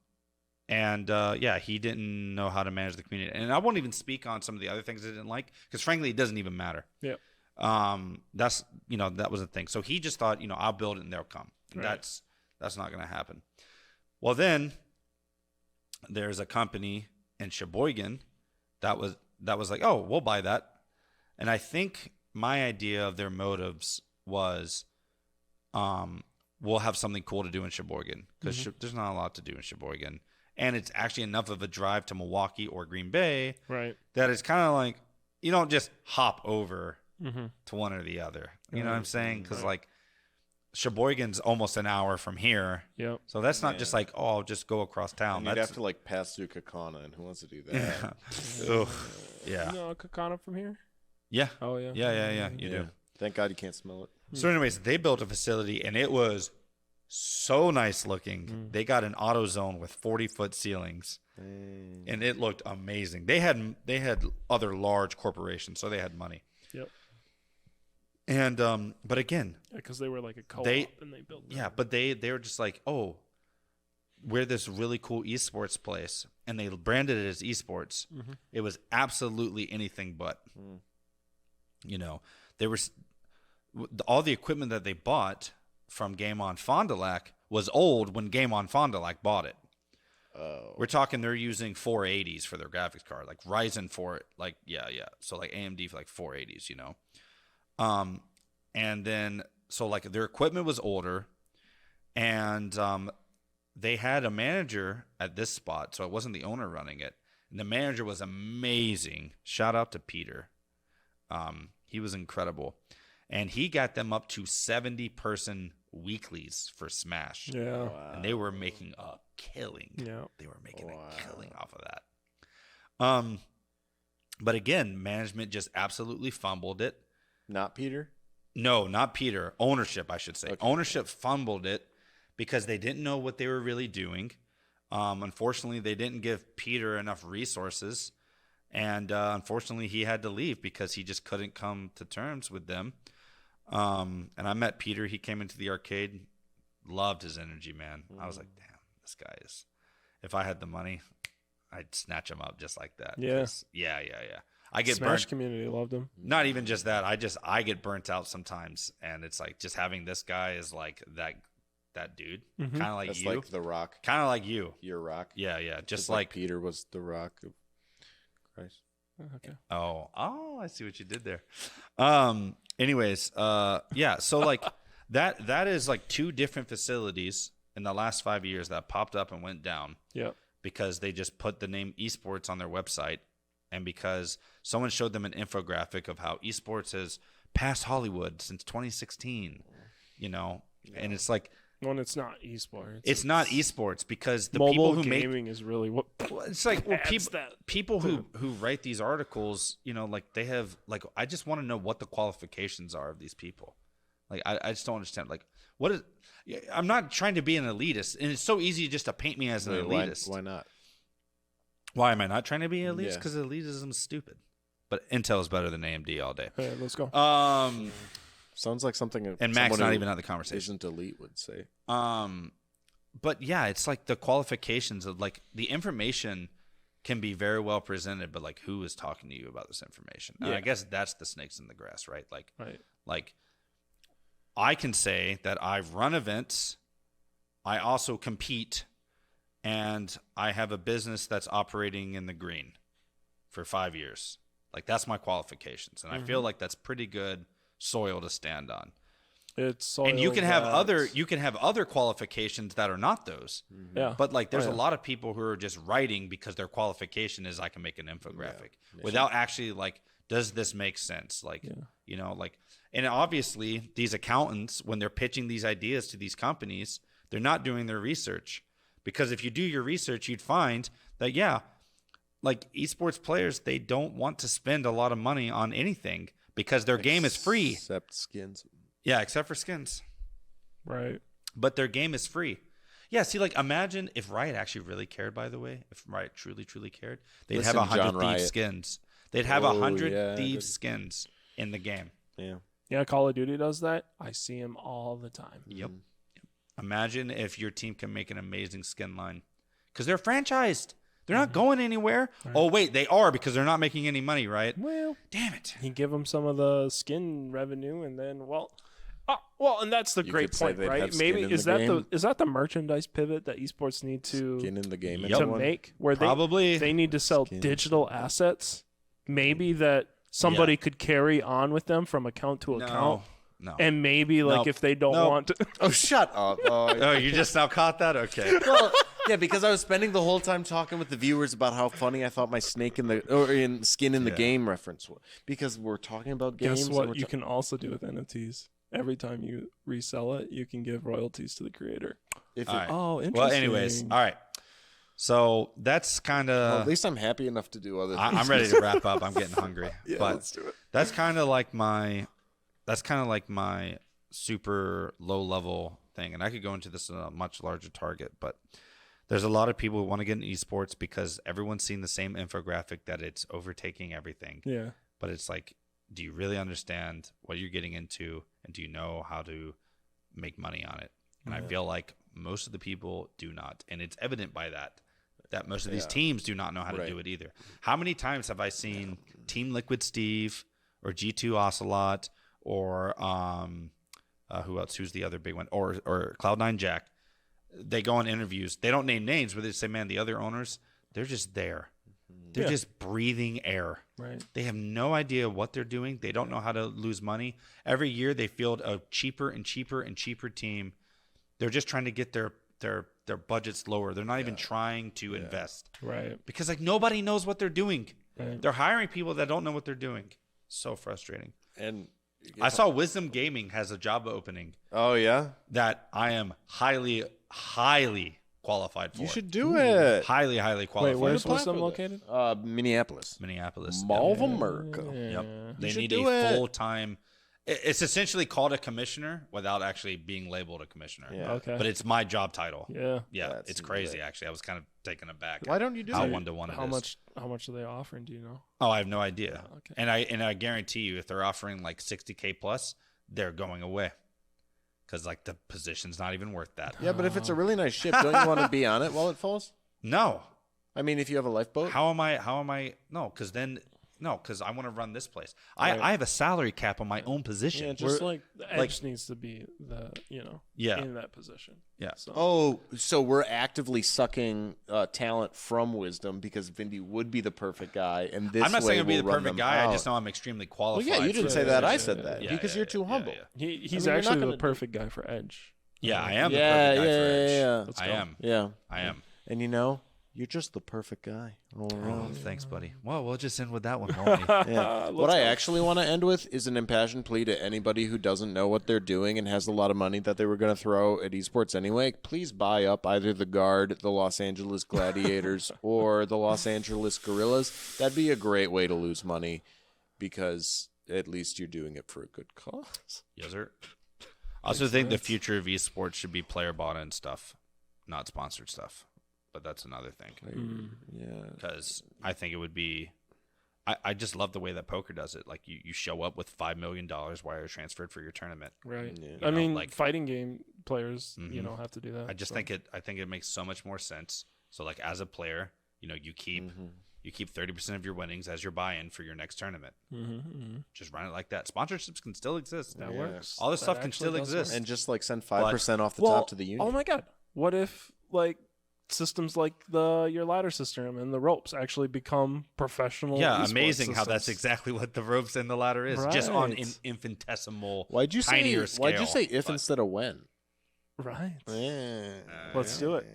didn't know how to manage the community. And I won't even speak on some of the other things I didn't like, because frankly, it doesn't even matter. Yeah. That was the thing. So he just thought, I'll build it and they'll come. Right. That's not going to happen. Well, then there's a company in Sheboygan that was like, oh, we'll buy that. And I think my idea of their motives was, we'll have something cool to do in Sheboygan, because there's not a lot to do in Sheboygan. And it's actually enough of a drive to Milwaukee or Green Bay, right, that it's kind of like you don't just hop over to one or the other. You know what I'm saying? Because like Sheboygan's almost an hour from here. Yep. So that's not just like, oh, I'll just go across town. And you'd have to like pass through Kakana, and who wants to do that? Yeah. You know Kakana from here? Yeah. Oh yeah. Yeah. You do. Thank God you can't smell it. So anyways, they built a facility, and it was so nice looking. They got an auto zone with 40-foot ceilings, and it looked amazing. They had other large corporations, so they had money. Yep. And but again, because they were like a co-op and they built. Yeah, but they were just like, oh, we're this really cool esports place, and they branded it as esports. It was absolutely anything but. They were all the equipment that they bought from Game On Fond du Lac was old when Game On Fond du Lac bought it. Oh. We're talking they're using 480s for their graphics card, like Ryzen 4, like so like AMD for like 480s, and then so like their equipment was older, and they had a manager at this spot, so it wasn't the owner running it, and the manager was amazing. Shout out to Peter. He was incredible. And he got them up to 70-person weeklies for Smash. Yeah. Wow. And they were making a killing. Yeah. They were making a killing off of that. But again, management just absolutely fumbled it. Not Peter? No, not Peter. Ownership, I should say. Okay. Ownership fumbled it because they didn't know what they were really doing. Unfortunately, they didn't give Peter enough resources. And unfortunately, he had to leave because he just couldn't come to terms with them. And I met Peter. He came into the arcade. Loved his energy, man. I was like, damn, this guy is... If I had the money, I'd snatch him up just like that. Yeah. Yeah. I get Smash burnt. community loved him. Not even just that. I get burnt out sometimes. And it's like just having this guy is like that dude. Kind of like That's you. like The Rock. Kind of like you. Your Rock. Yeah. Just Just like Peter was The Rock of Christ. Okay. Oh, I see what you did there. Anyways, yeah. So like that is like two different facilities in the last 5 years that popped up and went down. Yep. Because they just put the name esports on their website, and because someone showed them an infographic of how esports has passed Hollywood since 2016, and it's like When it's not esports. It's not esports because the mobile people who make gaming is really what. well, it's like well, adds that people who write these articles, you know, like they have like I just want to know what the qualifications are of these people. Like I just don't understand. Like what is? I'm not trying to be an elitist, and it's so easy just to paint me as an elitist. Why not? Why am I not trying to be an elitist? Yeah. Because elitism is stupid. But Intel is better than AMD all day. Hey, let's go. Sounds like something. And Mac's someone not who even at the conversation. Isn't elite would say. But yeah, it's like the qualifications of like the information can be very well presented, but like who is talking to you about this information? And I guess that's the snakes in the grass, right? Like I can say that I've run events, I also compete, and I have a business that's operating in the green for 5 years. Like that's my qualifications, and I feel like that's pretty good soil to stand on. It's soil and you can have other qualifications that are not those. Yeah. But like there's a lot of people who are just writing because their qualification is I can make an infographic without actually like does this make sense? Like you know, like and obviously these accountants when they're pitching these ideas to these companies, they're not doing their research. Because if you do your research, you'd find that like esports players, they don't want to spend a lot of money on anything because their game is free. Except skins. Yeah, except for skins. Right. But their game is free. Yeah, see, like, imagine if Riot actually really cared, by the way. If Riot truly, truly cared, they'd have 100 Thieves skins. They'd have 100 Thieves skins in the game. Yeah. Yeah, Call of Duty does that. I see him all the time. Yep. Imagine if your team can make an amazing skin line. Because they're franchised. They're not going anywhere. Right. Oh, wait, they are because they're not making any money, right? Well, damn it. You give them some of the skin revenue and then, and that's the great point, right? Maybe is that the merchandise pivot that esports need to skin in the game to make where probably they need to sell digital assets? Maybe that somebody could carry on with them from account to account. No. And maybe like if they don't want to. Oh, shut up. Oh, you just now caught that? Okay. Well, yeah, because I was spending the whole time talking with the viewers about how funny I thought my snake in the skin in the game reference was. Because we're talking about games. Guess what? You can also do with NFTs. Every time you resell it, you can give royalties to the creator. Interesting. Well, anyways, all right. So that's kind of. Well, at least I'm happy enough to do other things. I'm ready to wrap up. I'm getting hungry. But let's do it. That's kind of like my super low level thing. And I could go into this in a much larger target, but there's a lot of people who want to get into esports because everyone's seen the same infographic that it's overtaking everything. Yeah. But it's like, do you really understand what you're getting into? And do you know how to make money on it? And I feel like most of the people do not. And it's evident by that most of these teams do not know how to do it either. How many times have I seen Team Liquid Steve or G2 Ocelot or who else? Who's the other big one? Or Cloud9 Jack. They go on interviews. They don't name names, but they say, man, the other owners, they're just there. They're just breathing air. Right. They have no idea what they're doing. They don't know how to lose money. Every year they field a cheaper and cheaper and cheaper team. They're just trying to get their budgets lower. They're not even trying to invest. Right. Because like nobody knows what they're doing. Right. They're hiring people that don't know what they're doing. So frustrating. And I saw Wisdom Gaming has a job opening. Oh, yeah? That I am highly qualified for. You should do it. Highly qualified. Wait, where's Wisdom located? Minneapolis. Mall of America. Yep. They should need do a it. full-time. It's essentially called a commissioner without actually being labeled a commissioner. Yeah. Okay. But it's my job title. Yeah. Yeah, That's it's crazy great. actually. I was kind of taken aback. Why don't you do how it? one-to-one it How is. much are they offering? Do you know? Oh, I have no idea. Oh, okay. And I guarantee you, if they're offering like 60K plus, they're going away. Because like the position's not even worth that. Yeah, but if it's a really nice ship, don't you want to be on it while it falls? No. I mean, if you have a lifeboat. How am I? No, because I want to run this place. I have a salary cap on my own position. Yeah, just like the edge needs to be in that position. Yeah. So. So we're actively sucking talent from Wisdom because Vindy would be the perfect guy, and this I'm not way saying I'd be the we'll run perfect them guy. out. I just know I'm extremely qualified. Well, yeah, you didn't for say the that. I position. said that Yeah, because you're too humble. He's you're not actually gonna the perfect guy for Edge. Yeah, I am Yeah, the perfect guy for yeah, Edge. yeah. Let's I go. am. Yeah, I am. and You're just the perfect guy all Oh, around. thanks, buddy. Well, we'll just end with that one, won't we? Yeah. What I actually want to end with is an impassioned plea to anybody who doesn't know what they're doing and has a lot of money that they were going to throw at esports anyway. Please buy up either the Guard, the Los Angeles Gladiators, or the Los Angeles Gorillas. That'd be a great way to lose money because at least you're doing it for a good cause. Yes, sir. I also think the future of esports should be player bought in stuff, not sponsored stuff. But that's another thing. Yeah. Because I think it would be. I just love the way that poker does it. Like you show up with $5 million wire transferred for your tournament. Right. Yeah. I mean, like fighting game players, have to do that. I just think it makes so much more sense. So like as a player, you keep 30% of your winnings as your buy-in for your next tournament. Just run it like that. Sponsorships can still exist. That works. All this That stuff can actually still does exist. work. And just like send 5% off the top to the union. Oh my God! What if like systems like your ladder system and the ropes actually become professional? Yeah, esports amazing how that's systems? exactly what the ropes and the ladder is. Just on Right. infinitesimal, Why'd you tinier say? scale. Why'd you say if but- instead of when? Right. Yeah. Let's do it.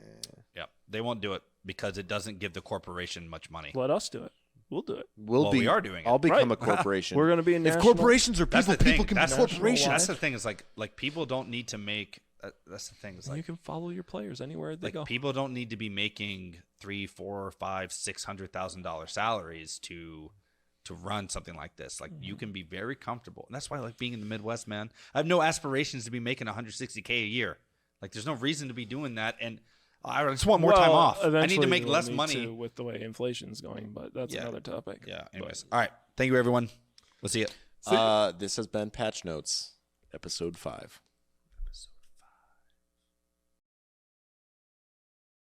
Yeah, they won't do it because it doesn't give the corporation much money. Let us do it. We'll do it. Well, we are doing it. I'll become Right. a corporation. We're going to be a if national. corporations are That's people, the thing. people can That's be corporations. That's the thing. Is like people don't need to make. That's the thing. Is You like can follow your players anywhere they like go. people don't need to be making $300,000, $400,000, $500,000, $600,000 salaries to run something like this. Like you can be very comfortable, and that's why I like being in the Midwest, man. I have no aspirations to be making $160K a year. Like there's no reason to be doing that, and I just want more time off. I need to eventually make we'll less need money. to with the way inflation's going, but that's Yeah. another topic. Yeah. Anyways, all right. Thank you, everyone. We'll see you. This has been Patch Notes, episode 5.